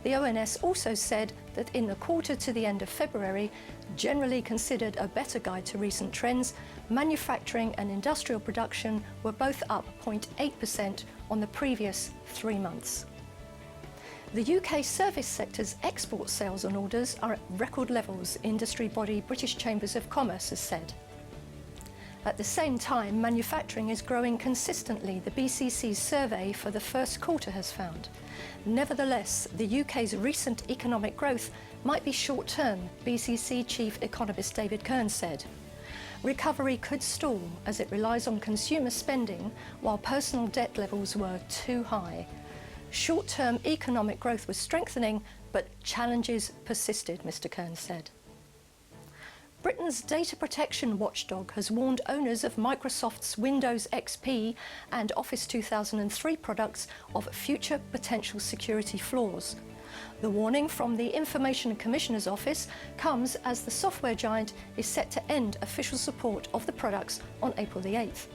The ONS also said that in the quarter to the end of February, generally considered a better guide to recent trends, manufacturing and industrial production were both up 0.8% on the previous 3 months. The UK service sector's export sales and orders are at record levels, industry body British Chambers of Commerce has said. At the same time, manufacturing is growing consistently, the BCC's survey for the first quarter has found. Nevertheless, the UK's recent economic growth might be short-term, BCC Chief Economist David Kern said. Recovery could stall as it relies on consumer spending while personal debt levels were too high. Short-term economic growth was strengthening, but challenges persisted, Mr. Kern said. Britain's data protection watchdog has warned owners of Microsoft's Windows XP and Office 2003 products of future potential security flaws. The warning from the Information Commissioner's Office comes as the software giant is set to end official support of the products on April the 8th.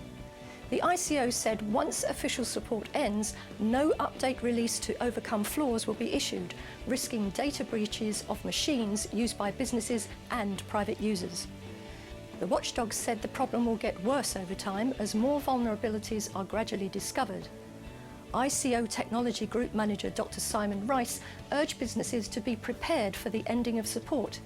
The ICO said once official support ends, no update release to overcome flaws will be issued, risking data breaches of machines used by businesses and private users. The watchdog said the problem will get worse over time as more vulnerabilities are gradually discovered. ICO Technology Group Manager Dr. Simon Rice urged businesses to be prepared for the ending of support.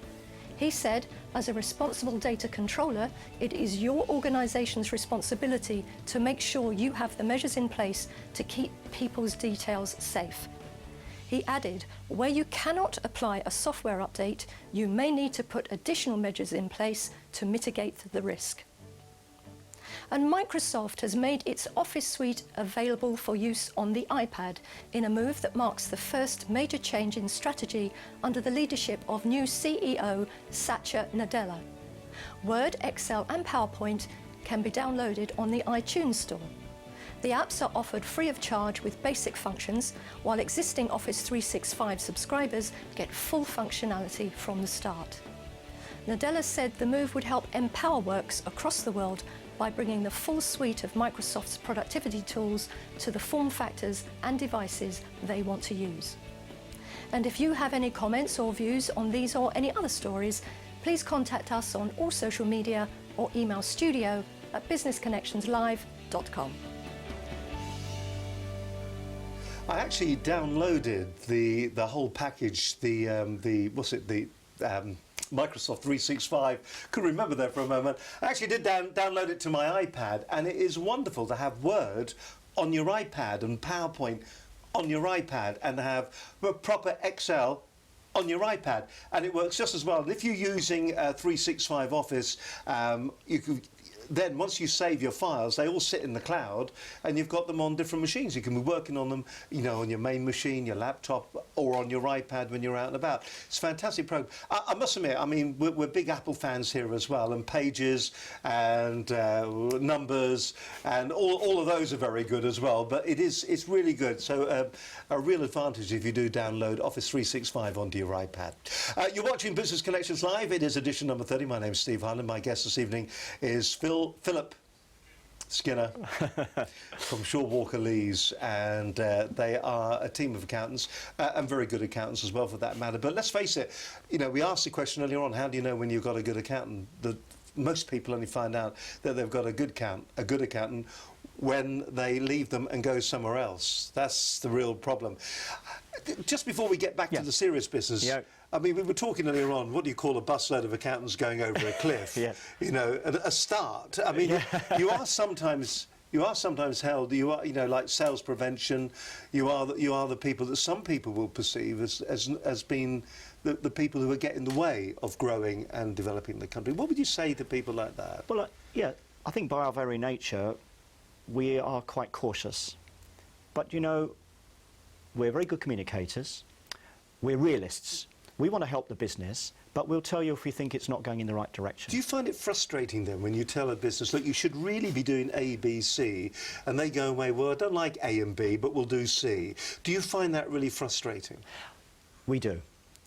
He said, as a responsible data controller, it is your organisation's responsibility to make sure you have the measures in place to keep people's details safe. He added, where you cannot apply a software update, you may need to put additional measures in place to mitigate the risk. And Microsoft has made its Office suite available for use on the iPad in a move that marks the first major change in strategy under the leadership of new CEO Satya Nadella. Word, Excel and PowerPoint can be downloaded on the iTunes Store. The apps are offered free of charge with basic functions, while existing Office 365 subscribers get full functionality from the start. Nadella said the move would help empower works across the world by bringing the full suite of Microsoft's productivity tools to the form factors and devices they want to use. And if you have any comments or views on these or any other stories, please contact us on all social media or email studio@businessconnectionslive.com. I actually downloaded the whole package, the Microsoft 365. Couldn't remember there for a moment. I actually did download it to my iPad, and it is wonderful to have Word on your iPad and PowerPoint on your iPad and have a proper Excel on your iPad, and it works just as well. And if you're using 365 Office, you can. Then once you save your files, they all sit in the cloud, and you've got them on different machines. You can be working on them, you know, on your main machine, your laptop, or on your iPad when you're out and about. It's a fantastic program. I must admit, I mean, we're big Apple fans here as well, and Pages and Numbers and all of those are very good as well. But it's really good. So a real advantage if you do download Office 365 onto your iPad. You're watching Business Connections Live. It is edition number 30. My name's Steve Hyland. My guest this evening is Philip Skinner from Shaw Walker Lees, and they are a team of accountants and very good accountants as well for that matter. But let's face it, you know, we asked the question earlier on, how do you know when you've got a good accountant? Most people only find out that they've got a good accountant when they leave them and go somewhere else. That's the real problem. Just before we get back to the serious business, I mean, we were talking earlier on, what do you call a busload of accountants going over a cliff? You know, a start. I mean, you are sometimes held, you know, like sales prevention, you are the people that some people will perceive as being the people who are getting in the way of growing and developing the country. What would you say to people like that? Well, I think by our very nature, we are quite cautious. But, you know, we're very good communicators. We're realists. We want to help the business, but we'll tell you if we think it's not going in the right direction. Do you find it frustrating then when you tell a business, look, you should really be doing A, B, C, and they go away, well, I don't like A and B, but we'll do C. Do you find that really frustrating? We do.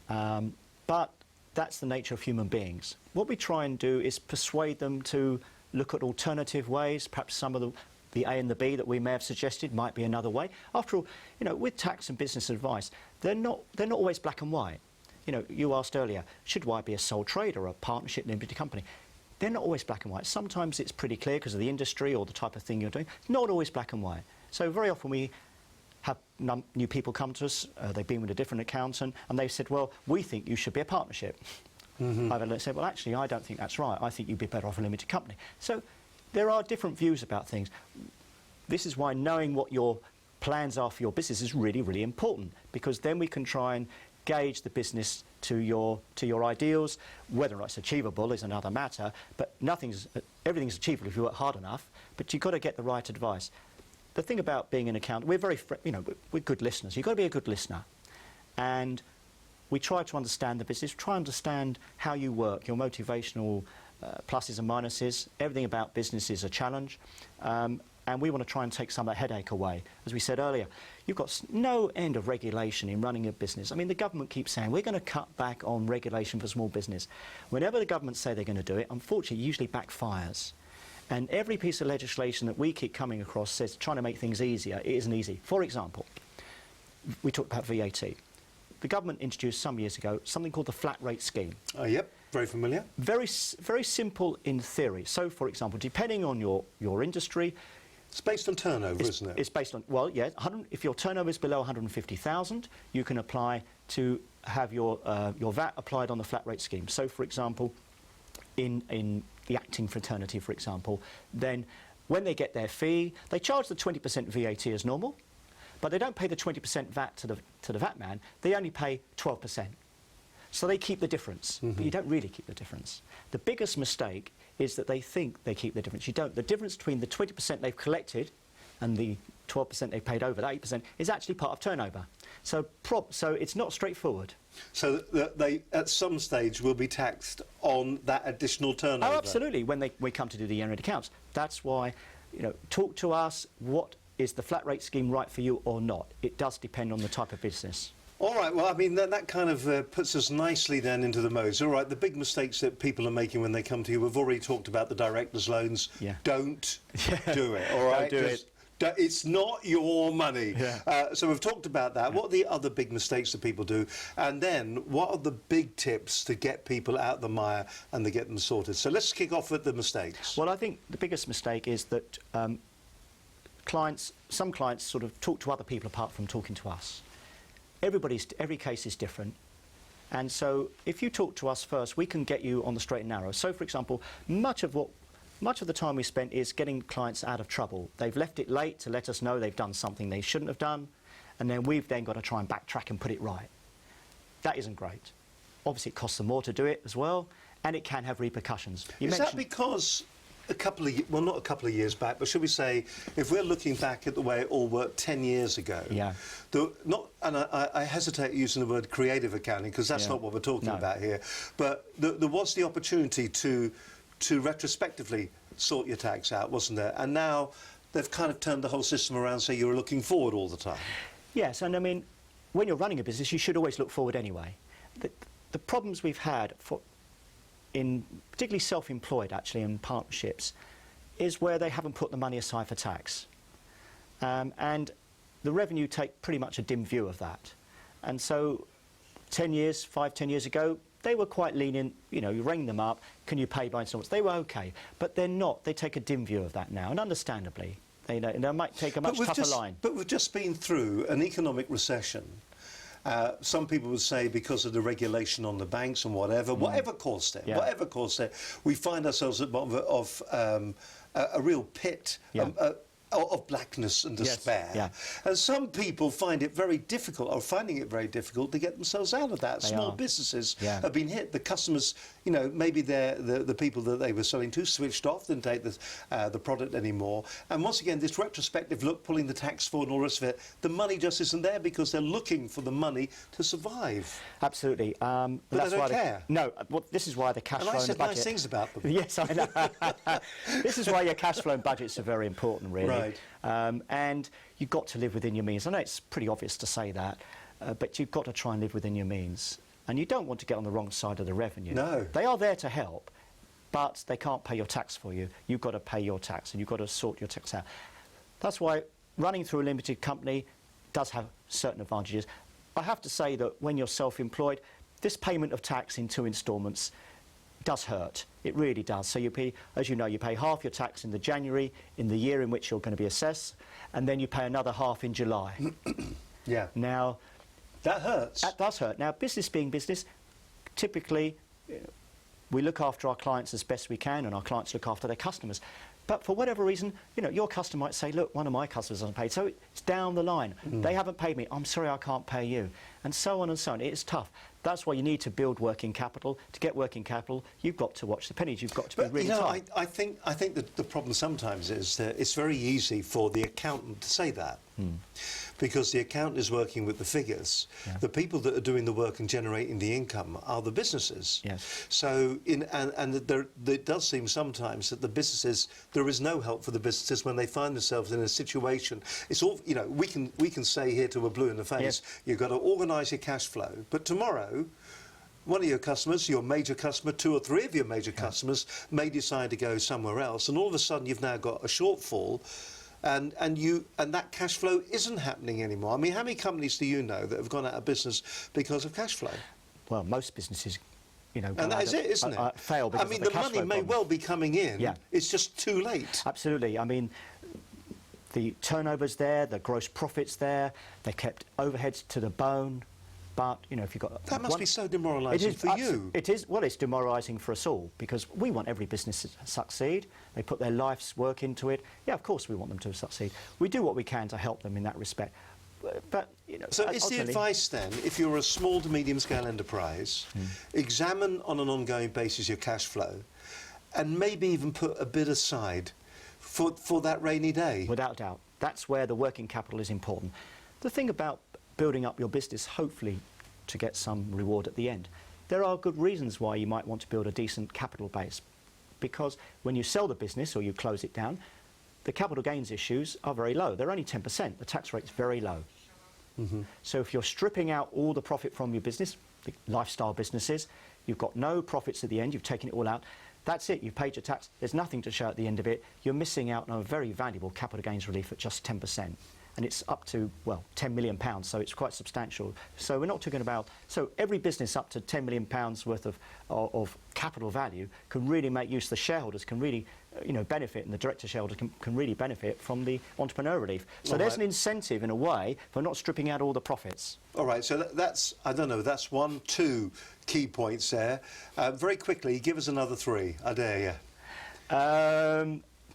But that's the nature of human beings. What we try and do is persuade them to look at alternative ways, perhaps some of the A and the B that we may have suggested might be another way. After all, you know, with tax and business advice, they're not always black and white. You know, you asked earlier, should I be a sole trader or a partnership limited company? They're not always black and white. Sometimes it's pretty clear because of the industry or the type of thing you're doing. It's not always black and white. So very often we have new people come to us, they've been with a different accountant, and they've said, well, we think you should be a partnership. I've said, well, actually, I don't think that's right. I think you'd be better off a limited company. So there are different views about things. This is why knowing what your plans are for your business is really, really important, because then we can try and gauge the business to your ideals. Whether or not it's achievable is another matter, but everything's achievable if you work hard enough, but you've got to get the right advice. The thing about being an accountant, we're good listeners. You've got to be a good listener, and we try to understand the business, try to understand how you work, your motivational pluses and minuses. Everything about business is a challenge, and we want to try and take some of that headache away. As we said earlier, you've got no end of regulation in running a business. I mean, the government keeps saying, we're going to cut back on regulation for small business. Whenever the government say they're going to do it, unfortunately, it usually backfires. And every piece of legislation that we keep coming across says trying to make things easier. It isn't easy. For example, we talked about VAT. The government introduced some years ago something called the flat rate scheme. Yep, very familiar. Very simple in theory. So, for example, depending on your industry, it's based on turnover, isn't it? It's based on, well, yeah, if your turnover is below 150,000, you can apply to have your VAT applied on the flat rate scheme. So, for example, in the acting fraternity, for example, then when they get their fee, they charge the 20% VAT as normal, but they don't pay the 20% VAT to the VAT man. They only pay 12%. So they keep the difference, but you don't really keep the difference. The biggest mistake is that they think they keep the difference. You don't. The difference between the 20% they've collected and the 12% they've paid over, that 8%, is actually part of turnover. So it's not straightforward. So they, at some stage, will be taxed on that additional turnover? Oh, absolutely, when we come to do the year-end accounts. That's why, you know, talk to us, what is the flat rate scheme right for you or not? It does depend on the type of business. All right, well, I mean, that kind of puts us nicely then into the modes. All right, the big mistakes that people are making when they come to you, we've already talked about the director's loans. Yeah. Don't do it, all right? Don't do it. It's not your money. Yeah. So we've talked about that. What are the other big mistakes that people do? And then what are the big tips to get people out of the mire and to get them sorted? So let's kick off with the mistakes. Well, I think the biggest mistake is that some clients sort of talk to other people apart from talking to us. Every case is different. And so if you talk to us first, we can get you on the straight and narrow. So, for example, much of the time we spent is getting clients out of trouble. They've left it late to let us know they've done something they shouldn't have done, and then we've then got to try and backtrack and put it right. That isn't great. Obviously, it costs them more to do it as well, and it can have repercussions. Is that because not a couple of years back, but should we say, if we're looking back at the way it all worked 10 years ago, Yeah. I hesitate using the word creative accounting because that's Yeah. not what we're talking No. about here, but there was the opportunity to retrospectively sort your tax out, wasn't there? And now they've kind of turned the whole system around so you're looking forward all the time. Yes, and I mean, when you're running a business, you should always look forward anyway. The problems we've had in particularly self-employed, actually, in partnerships, is where they haven't put the money aside for tax. And the revenue take pretty much a dim view of that. And so 10 years ago, they were quite lenient. You know, you rang them up, can you pay by installments? They were okay, but they're not. They take a dim view of that now, and understandably. They might take a much tougher line. But we've just been through an economic recession. Some people would say because of the regulation on the banks and whatever caused it, we find ourselves at the bottom of a real pit. Yeah. Of blackness and despair. Yeah. And some people find it very difficult, or finding it very difficult, to get themselves out of that. They Small are. businesses Yeah. have been hit. The customers, you know, maybe the people that they were selling to switched off, didn't take the product anymore. And once again, this retrospective look, pulling the tax forward and all the rest of it, the money just isn't there because they're looking for the money to survive. Absolutely. But they don't care. No, well, this is why the cash And flow I and the said budget... nice things about them. Yes, I know. This is why your cash flow and budgets are very important, really. Right. And you've got to live within your means. I know it's pretty obvious to say that, but you've got to try and live within your means. And you don't want to get on the wrong side of the revenue. No. They are there to help, but they can't pay your tax for you. You've got to pay your tax, and you've got to sort your tax out. That's why running through a limited company does have certain advantages. I have to say that when you're self-employed, this payment of tax in 2 instalments does hurt. It really does. So you pay, as you know, you pay half your tax in the January, in the year in which you're going to be assessed, and then you pay another half in July. Yeah. Now, That hurts. that does hurt. Now, business being business, typically we look after our clients as best we can, and our clients look after their customers. But for whatever reason, you know, your customer might say, look, one of my customers hasn't paid, so it's down the line. They haven't paid me. I'm sorry, I can't pay you. And so on and so on. It's tough. That's why you need to build working capital. To get working capital, you've got to watch the pennies. You've got to be really you know, tight. I think that the problem sometimes is that it's very easy for the accountant to say that. Because the accountant is working with the figures. Yeah. The people that are doing the work and generating the income are the businesses. Yes. So, it does seem sometimes that the businesses, there is no help for the businesses when they find themselves in a situation. It's all, you know, we can say here till we're blue in the face, Yes. you've got to organise your cash flow, but tomorrow, one of your customers, your major customer, 2 or 3 of your major customers may decide to go somewhere else, and all of a sudden you've now got a shortfall, and that cash flow isn't happening anymore. I mean, how many companies do you know that have gone out of business because of cash flow? Well, most businesses, you know, And that is it, isn't it? fail because I mean, of the the cash money flow may problem. well be coming in. Yeah. It's just too late. Absolutely. I mean, the turnover's there, the gross profit's there, they kept overheads to the bone. But, you know, if you've got... That must be so demoralising for you. It is. Well, it's demoralising for us all because we want every business to succeed. They put their life's work into it. Yeah, of course we want them to succeed. We do what we can to help them in that respect. But, you know... So is the advice then, if you're a small to medium scale enterprise, examine on an ongoing basis your cash flow and maybe even put a bit aside for that rainy day? Without doubt. That's where the working capital is important. The thing about building up your business, hopefully to get some reward at the end, there are good reasons why you might want to build a decent capital base. Because when you sell the business or you close it down, the capital gains issues are very low. They're only 10%. The tax rate's very low. So if you're stripping out all the profit from your business, the lifestyle businesses, you've got no profits at the end, you've taken it all out, that's it, you've paid your tax, there's nothing to show at the end of it, you're missing out on a very valuable capital gains relief at just 10%. And it's up to, well, £10 million, so it's quite substantial. So we're not talking about, so every business up to £10 million worth of capital value can really make use, the shareholders can really, benefit, and the director shareholders can really benefit from the entrepreneur relief. So there's an incentive, in a way, for not stripping out all the profits. All right, so that's, I don't know, that's 1, 2 key points there. Very quickly, give us another 3, I dare you.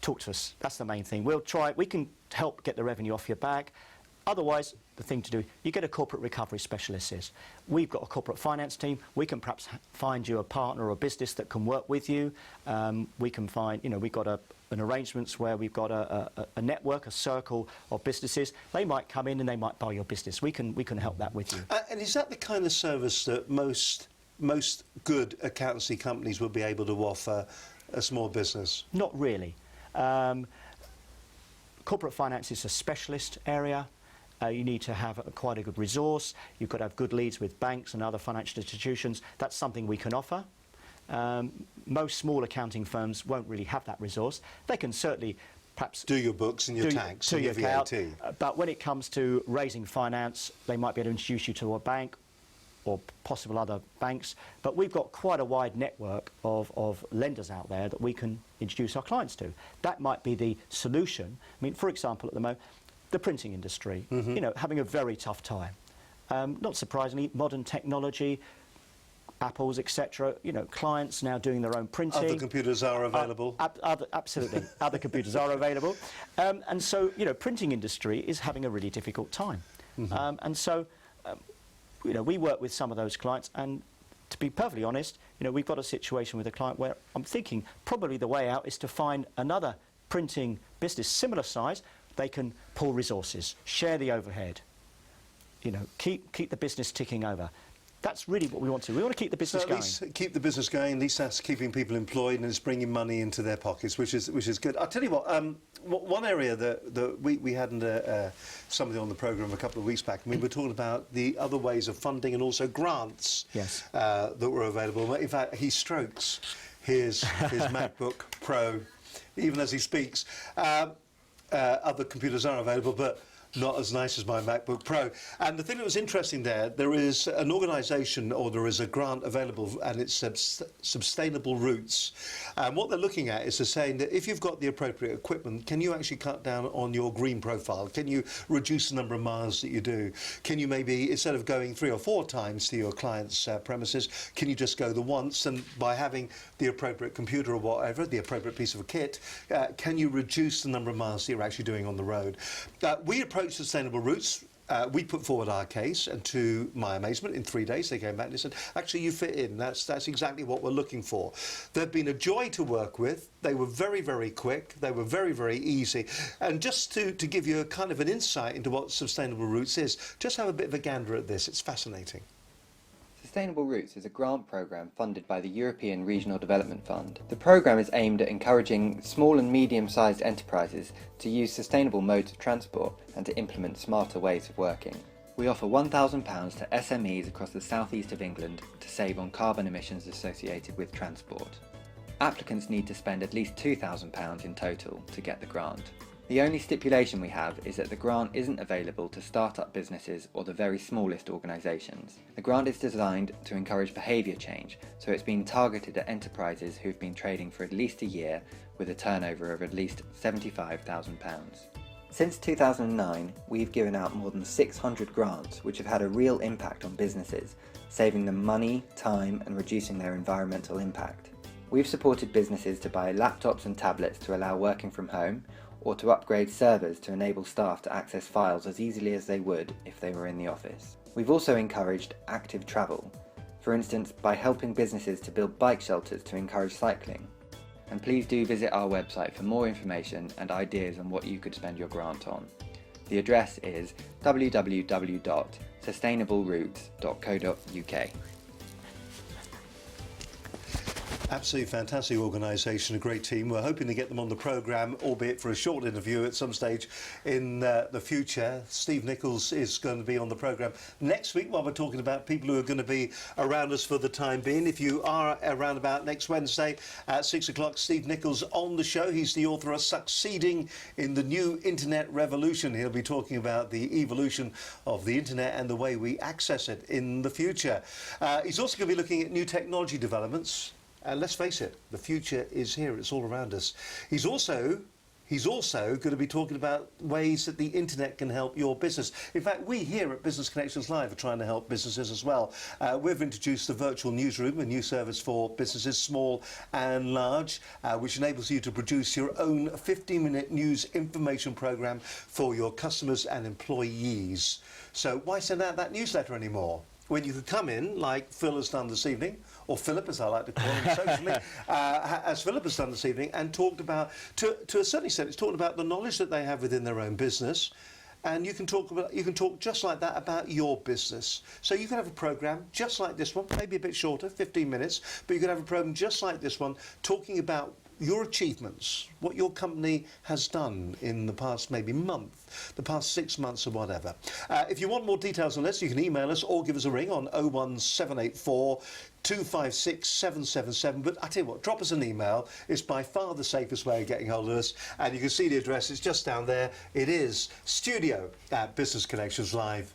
Talk to us, that's the main thing. We'll try, we can help get the revenue off your back. Otherwise, the thing to do, you get a corporate recovery specialist. We've got a corporate finance team. We can perhaps find you a partner or a business that can work with you. We can find, we've got an arrangements where we've got a network, a circle of businesses. They might come in and they might buy your business. We can help that with you. And is that the kind of service that most good accountancy companies would be able to offer a small business? Not really. Corporate finance is a specialist area. You need to have quite a good resource. You've got to have good leads with banks and other financial institutions. That's something we can offer. Most small accounting firms won't really have that resource. They can certainly perhaps do your books and your tax and your VAT. But when it comes to raising finance, they might be able to introduce you to a bank or possible other banks. But we've got quite a wide network of lenders out there that we can introduce our clients to. That might be the solution. I mean, for example, at the moment, the printing industry, having a very tough time. Not surprisingly, modern technology, Apples, etc. Clients now doing their own printing. Other computers are available. Absolutely, other computers are available, and so printing industry is having a really difficult time, and so we work with some of those clients, and to be perfectly honest, we've got a situation with a client where I'm thinking probably the way out is to find another printing business similar size. They can pool resources, share the overhead, keep the business ticking over. That's really what we want to do. We want to keep the business going. At least keep the business going. At least that's keeping people employed and it's bringing money into their pockets, which is good. I'll tell you what. One area that we had somebody on the programme a couple of weeks back, and we were talking about the other ways of funding and also grants. Yes. That were available. In fact, he strokes his MacBook Pro, even as he speaks. Other computers are available, but not as nice as my MacBook Pro. And the thing that was interesting there is an organisation, or there is a grant available, and it's Sustainable Roots. And what they're looking at is they're saying that if you've got the appropriate equipment, can you actually cut down on your green profile? Can you reduce the number of miles that you do? Can you maybe, instead of going 3 or 4 times to your client's premises, can you just go the once? And by having the appropriate computer or whatever, the appropriate piece of kit, can you reduce the number of miles that you're actually doing on the road? We approached Sustainable Roots. We put forward our case, and to my amazement, in 3 days they came back and they said, actually, you fit in. That's exactly what we're looking for. They've been a joy to work with. They were very, very quick. They were very, very easy. And just to give you a kind of an insight into what Sustainable Roots is, just have a bit of a gander at this. It's fascinating. Sustainable Roots is a grant programme funded by the European Regional Development Fund. The programme is aimed at encouraging small and medium-sized enterprises to use sustainable modes of transport and to implement smarter ways of working. We offer £1,000 to SMEs across the southeast of England to save on carbon emissions associated with transport. Applicants need to spend at least £2,000 in total to get the grant. The only stipulation we have is that the grant isn't available to start-up businesses or the very smallest organisations. The grant is designed to encourage behaviour change, so it's been targeted at enterprises who've been trading for at least a year with a turnover of at least £75,000. Since 2009, we've given out more than 600 grants which have had a real impact on businesses, saving them money, time and reducing their environmental impact. We've supported businesses to buy laptops and tablets to allow working from home, or to upgrade servers to enable staff to access files as easily as they would if they were in the office. We've also encouraged active travel, for instance by helping businesses to build bike shelters to encourage cycling. And please do visit our website for more information and ideas on what you could spend your grant on. The address is www.sustainableroots.co.uk. Absolutely fantastic organisation, a great team. We're hoping to get them on the programme, albeit for a short interview at some stage in the future. Steve Nichols is going to be on the programme next week while we're talking about people who are going to be around us for the time being. If you are around about next Wednesday at 6 o'clock, Steve Nichols on the show. He's the author of Succeeding in the New Internet Revolution. He'll be talking about the evolution of the internet and the way we access it in the future. He's also going to be looking at new technology developments. And let's face it, the future is here. It's all around us. He's also going to be talking about ways that the internet can help your business. In fact, we here at Business Connections Live are trying to help businesses as well. We've introduced the Virtual Newsroom, a new service for businesses, small and large, which enables you to produce your own 15-minute news information programme for your customers and employees. So why send out that newsletter anymore, when you could come in, like Phil has done this evening, or Philip as I like to call him socially, as Philip has done this evening, and talked about, to a certain extent, it's talked about the knowledge that they have within their own business, and you can talk just like that about your business. So you can have a programme just like this one, maybe a bit shorter, 15 minutes, but you can have a programme just like this one, talking about your achievements, what your company has done in the past maybe month, the past 6 months or whatever. If you want more details on this, you can email us or give us a ring on 01784 256 777. But I tell you what, drop us an email. It's by far the safest way of getting hold of us. And you can see the address, it's just down there. It is studio@businessconnectionslive.com.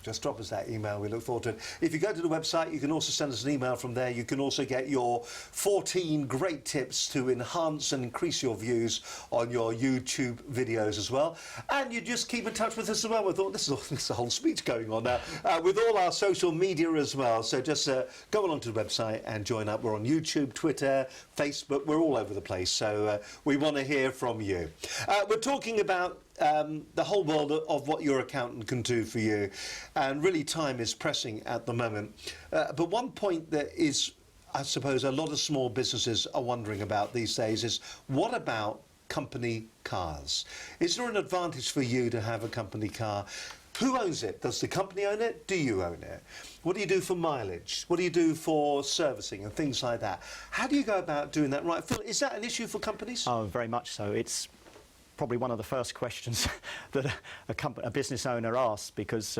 Just drop us that email. We look forward to it. If you go to the website, you can also send us an email from there. You can also get your 14 great tips to enhance and increase your views on your YouTube videos as well. And you just keep in touch with us as well. We thought this is a whole speech going on now with all our social media as well. So just go along to the website and join up. We're on YouTube, Twitter, Facebook. We're all over the place. So we want to hear from you. We're talking about the whole world of what your accountant can do for you, and really time is pressing at the moment. But one point that is, I suppose, a lot of small businesses are wondering about these days is, what about company cars? Is there an advantage for you to have a company car? Who owns it? Does the company own it? Do you own it? What do you do for mileage? What do you do for servicing and things like that? How do you go about doing that? Right, Phil, is that an issue for companies? Oh, very much so. It's probably one of the first questions that a business owner asks, because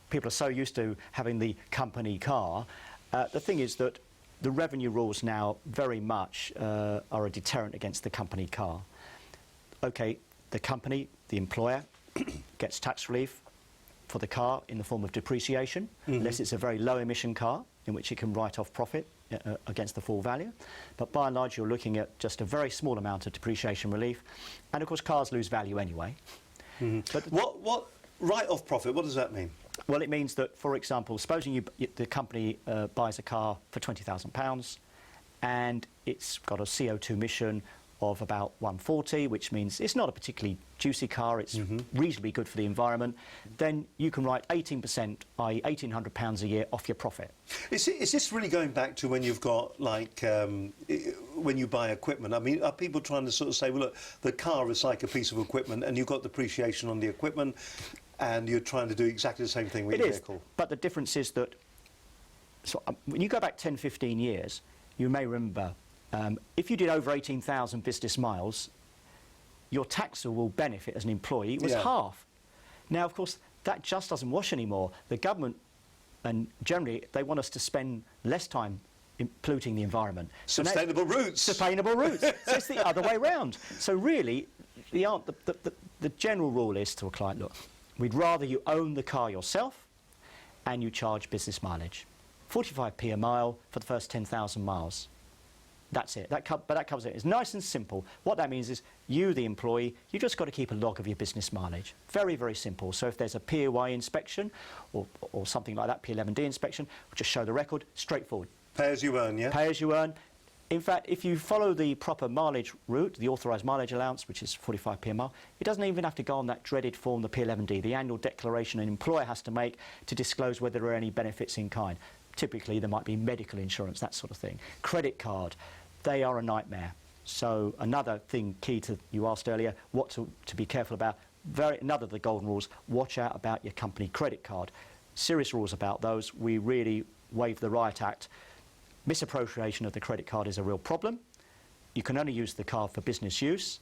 people are so used to having the company car. The thing is that the revenue rules now very much are a deterrent against the company car. Okay, the company, the employer, gets tax relief for the car in the form of depreciation, unless it's a very low emission car in which it can write off profit against the full value. But by and large, you're looking at just a very small amount of depreciation relief. And of course, cars lose value anyway. But What write-off profit, what does that mean? well, it means that, for example, supposing the company buys a car for £20,000 and it's got a CO2 emission of about 140, which means it's not a particularly juicy car, it's reasonably good for the environment, then you can write 18%, i.e. £1,800 a year off your profit. Is this really going back to when you've got, like, when you buy equipment? I mean, are people trying to sort of say, well, look, the car is like a piece of equipment and you've got depreciation on the equipment and you're trying to do exactly the same thing with your vehicle? But the difference is that, when you go back 10, 15 years, you may remember, if you did over 18,000 business miles, your taxable benefit as an employee was half. Now, of course, that just doesn't wash anymore. The government, and generally, they want us to spend less time polluting the environment. Sustainable routes. Sustainable routes. So it's the other way round. So really, the general rule is to a client, look, we'd rather you own the car yourself and you charge business mileage. 45p a mile for the first 10,000 miles. That's it. But that covers it. It's nice and simple. What that means is you, the employee, you just got to keep a log of your business mileage. Very, very simple. So if there's a PAY inspection or something like that, P11D inspection, we'll just show the record. Straightforward. Pay as you earn, yeah? Pay as you earn. In fact, if you follow the proper mileage route, the authorised mileage allowance, which is 45p a mile, it doesn't even have to go on that dreaded form, the P11D, the annual declaration an employer has to make to disclose whether there are any benefits in kind. Typically, there might be medical insurance, that sort of thing. Credit card, they are a nightmare. So another thing key to, you asked earlier, what to be careful about, another of the golden rules, watch out about your company credit card. Serious rules about those. We really waved the Riot Act Misappropriation of the credit card is a real problem. You can only use the card for business use,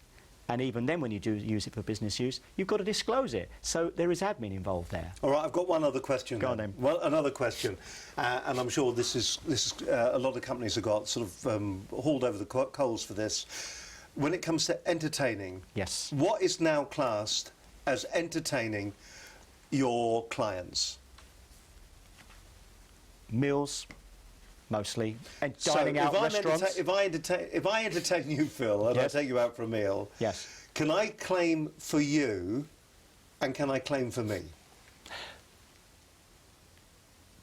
and even then when you do use it for business use, you've got to disclose it. So there is admin involved there. All right, I've got one other question. Go on then. Well, another question, and I'm sure this is a lot of companies have got sort of hauled over the coals for this. When it comes to entertaining, Yes. what is now classed as entertaining your clients? Meals, mostly, and dining out restaurants. If I entertain you, Phil, and Yes. I take you out for a meal, Yes. can I claim for you, and can I claim for me?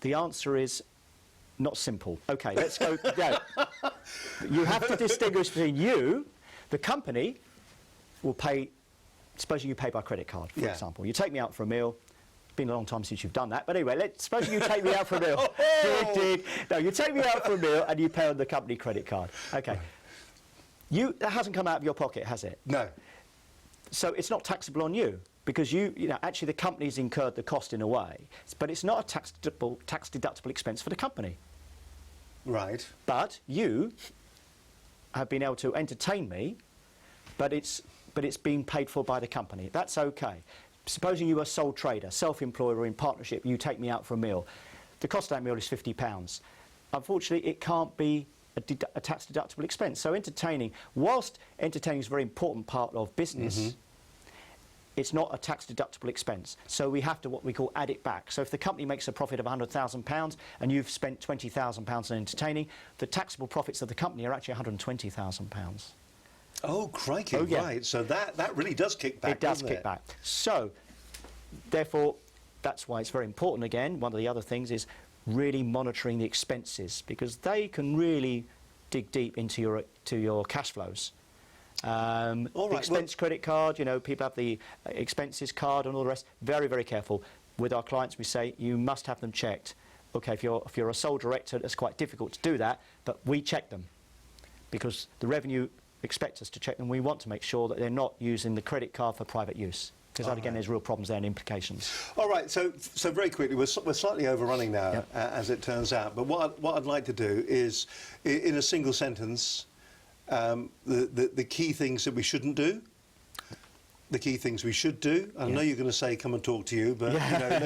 The answer is not simple. Okay, let's go. No. You have to distinguish between you, the company will pay, suppose you pay by credit card, for Yeah. example. You take me out for a meal. Been a long time since you've done that, but anyway, suppose you take me out for a meal. No, you take me out for a meal and you pay on the company credit card. Okay. That hasn't come out of your pocket, has it? No. So it's not taxable on you, because you know, actually the company's incurred the cost in a way, but it's not a tax deductible expense for the company. Right. But you have been able to entertain me, but it's being paid for by the company. That's okay. Supposing you were a sole trader, self-employed or in partnership, you take me out for a meal. The cost of that meal is £50. Unfortunately, it can't be a tax deductible expense. So entertaining, whilst entertaining is a very important part of business, it's not a tax deductible expense. So we have to, what we call, add it back. So if the company makes a profit of £100,000 and you've spent £20,000 on entertaining, the taxable profits of the company are actually £120,000. Oh, crikey, Oh, yeah. right. So that really does kick back, It does doesn't kick it? back. So, therefore, that's why it's very important, again, one of the other things is really monitoring the expenses, because they can really dig deep into your cash flows. All The right, expense credit card, you know, people have the expenses card and all the rest. Very, very careful. With our clients, we say you must have them checked. Okay, if you're a sole director, it's quite difficult to do that, but we check them, because the revenue expect us to check them. We want to make sure that they're not using the credit card for private use, because that, again, there's real problems there and implications. All right, so very quickly, we're slightly overrunning now, Yep. as it turns out. But what I'd like to do is, in a single sentence, the key things that we shouldn't do, the key things we should do. I know you're going to say come and talk to you, but you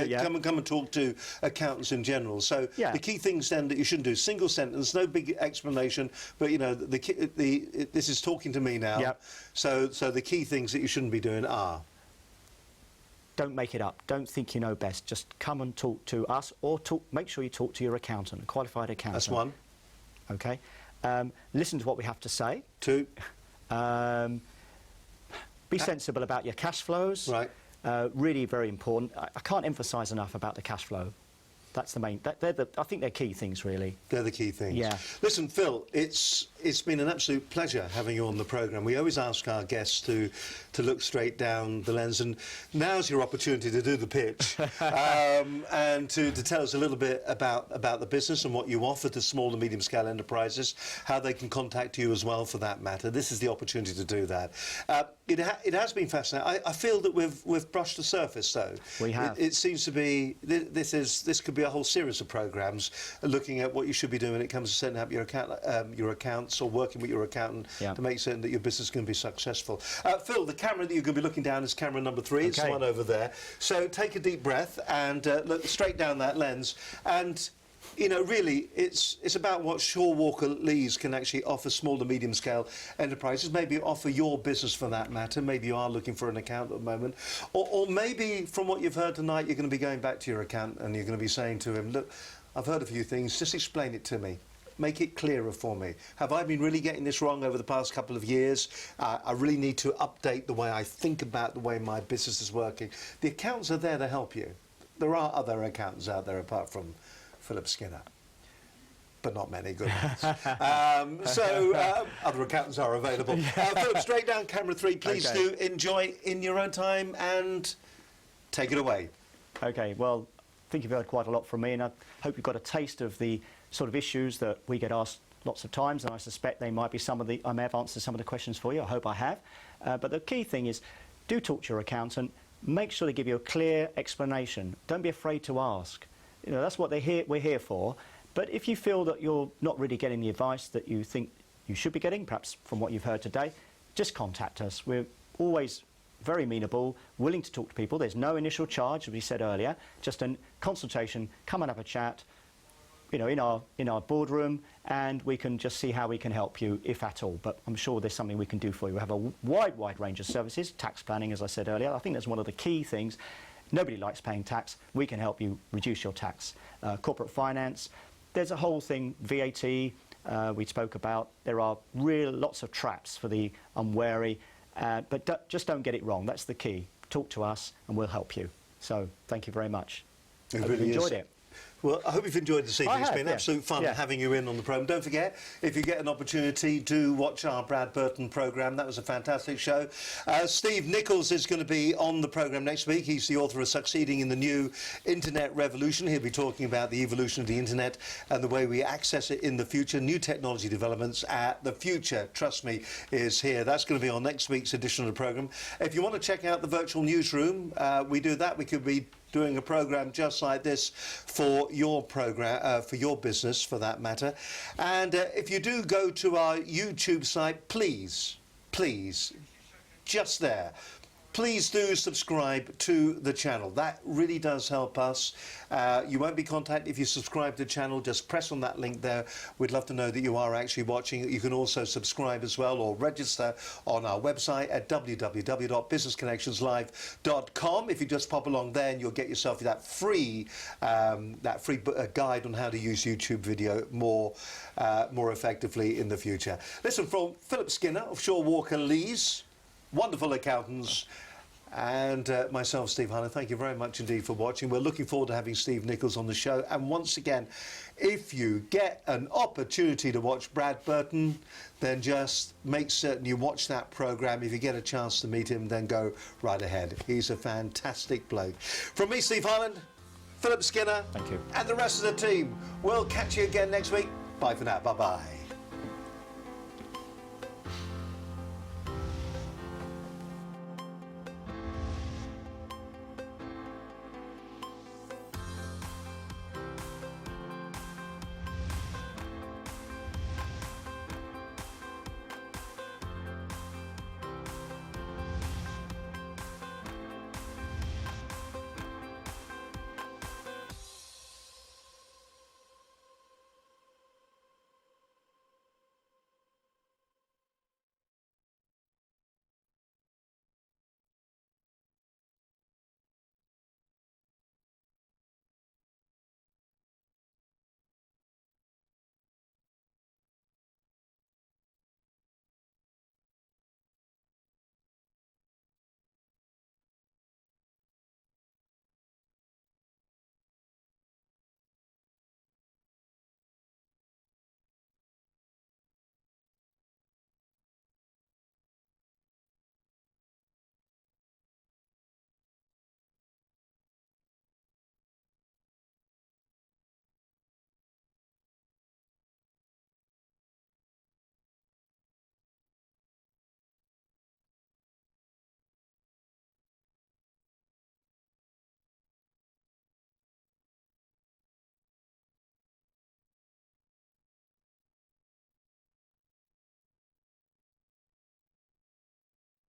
know, come and talk to accountants in general. So the key things then that you shouldn't do. Single sentence, no big explanation, but you know this is talking to me now. Yep. So the key things that you shouldn't be doing are. Don't make it up. Don't think you know best. Just come and talk to us, or make sure you talk to your accountant, a qualified accountant. That's one. Okay. Listen to what we have to say. Two. Be sensible about your cash flows. Right. Really very important. I can't emphasise enough about the cash flow. That's the main. I think they're key things, really. They're the key things. Yeah. Listen, Phil, it's been an absolute pleasure having you on the programme. We always ask our guests to look straight down the lens, and now's your opportunity to do the pitch and to tell us a little bit about the business and what you offer to small and medium scale enterprises, how they can contact you as well, for that matter. This is the opportunity to do that. It has been fascinating. I feel that we've brushed the surface, though. We have. It seems to be this could be a whole series of programmes looking at what you should be doing when it comes to setting up your accounts or working with your accountant to make certain that your business is going to be successful. Phil, the camera that you're going to be looking down is camera number 3. Okay. It's the one over there. So take a deep breath and look straight down that lens. And you know, really, it's about what Shaw Walker Lees can actually offer small to medium scale enterprises. Maybe offer your business, for that matter. Maybe you are looking for an account at the moment, or maybe from what you've heard tonight, you're going to be going back to your accountant and you're going to be saying to him, "Look, I've heard a few things. Just explain it to me. Make it clearer for me. Have I been really getting this wrong over the past couple of years? I really need to update the way I think about the way my business is working." The accountants are there to help you. There are other accountants out there apart from Philip Skinner, but not many good ones. Other accountants are available. Philip, straight down camera 3. Please do enjoy in your own time and take it away. Okay, well, I think you've heard quite a lot from me, and I hope you've got a taste of the sort of issues that we get asked lots of times, and I suspect they might be I may have answered some of the questions for you. I hope I have. But the key thing is, do talk to your accountant. Make sure they give you a clear explanation. Don't be afraid to ask. You know, that's what we're here for. But if you feel that you're not really getting the advice that you think you should be getting, perhaps from what you've heard today, just contact us. We're always very amenable, willing to talk to people. There's no initial charge, as we said earlier, just a consultation, come and have a chat, you know, in our boardroom, and we can just see how we can help you, if at all. But I'm sure there's something we can do for you. We have a wide range of services. Tax planning, as I said earlier, I think that's one of the key things. Nobody likes paying tax. We can help you reduce your tax. Corporate finance, there's a whole thing, VAT, we spoke about. There are lots of traps for the unwary, but just don't get it wrong. That's the key. Talk to us and we'll help you. So thank you very much. It Hope really you enjoyed is. it. Well, I hope you've enjoyed this evening. It's have, been yeah. absolute fun Yeah. having you in on the programme. Don't forget, if you get an opportunity, do watch our Brad Burton programme. That was a fantastic show. Steve Nichols is going to be on the programme next week. He's the author of Succeeding in the New Internet Revolution. He'll be talking about the evolution of the internet and the way we access it in the future, new technology developments. The future, trust me, is here. That's going to be on next week's edition of the programme. If you want to check out the virtual newsroom, we do that. We could be doing a programme just like this for your programme, for your business, for that matter. And if you do go to our YouTube site, please, just there, please do subscribe to the channel. That really does help us. You won't be contacted if you subscribe to the channel. Just press on that link there. We'd love to know that you are actually watching. You can also subscribe as well, or register on our website at www.businessconnectionslive.com. If you just pop along there, and you'll get yourself that free guide on how to use YouTube video more effectively in the future. Listen, from Philip Skinner of Shaw Walker Lees, wonderful accountants, and myself, Steve Hunter, thank you very much indeed for watching. We're looking forward to having Steve Nichols on the show. And once again, if you get an opportunity to watch Brad Burton, then just make certain you watch that programme. If you get a chance to meet him, then go right ahead. He's a fantastic bloke. From me, Steve Holland, Philip Skinner, Thank you. and the rest of the team, we'll catch you again next week. Bye for now. Bye-bye.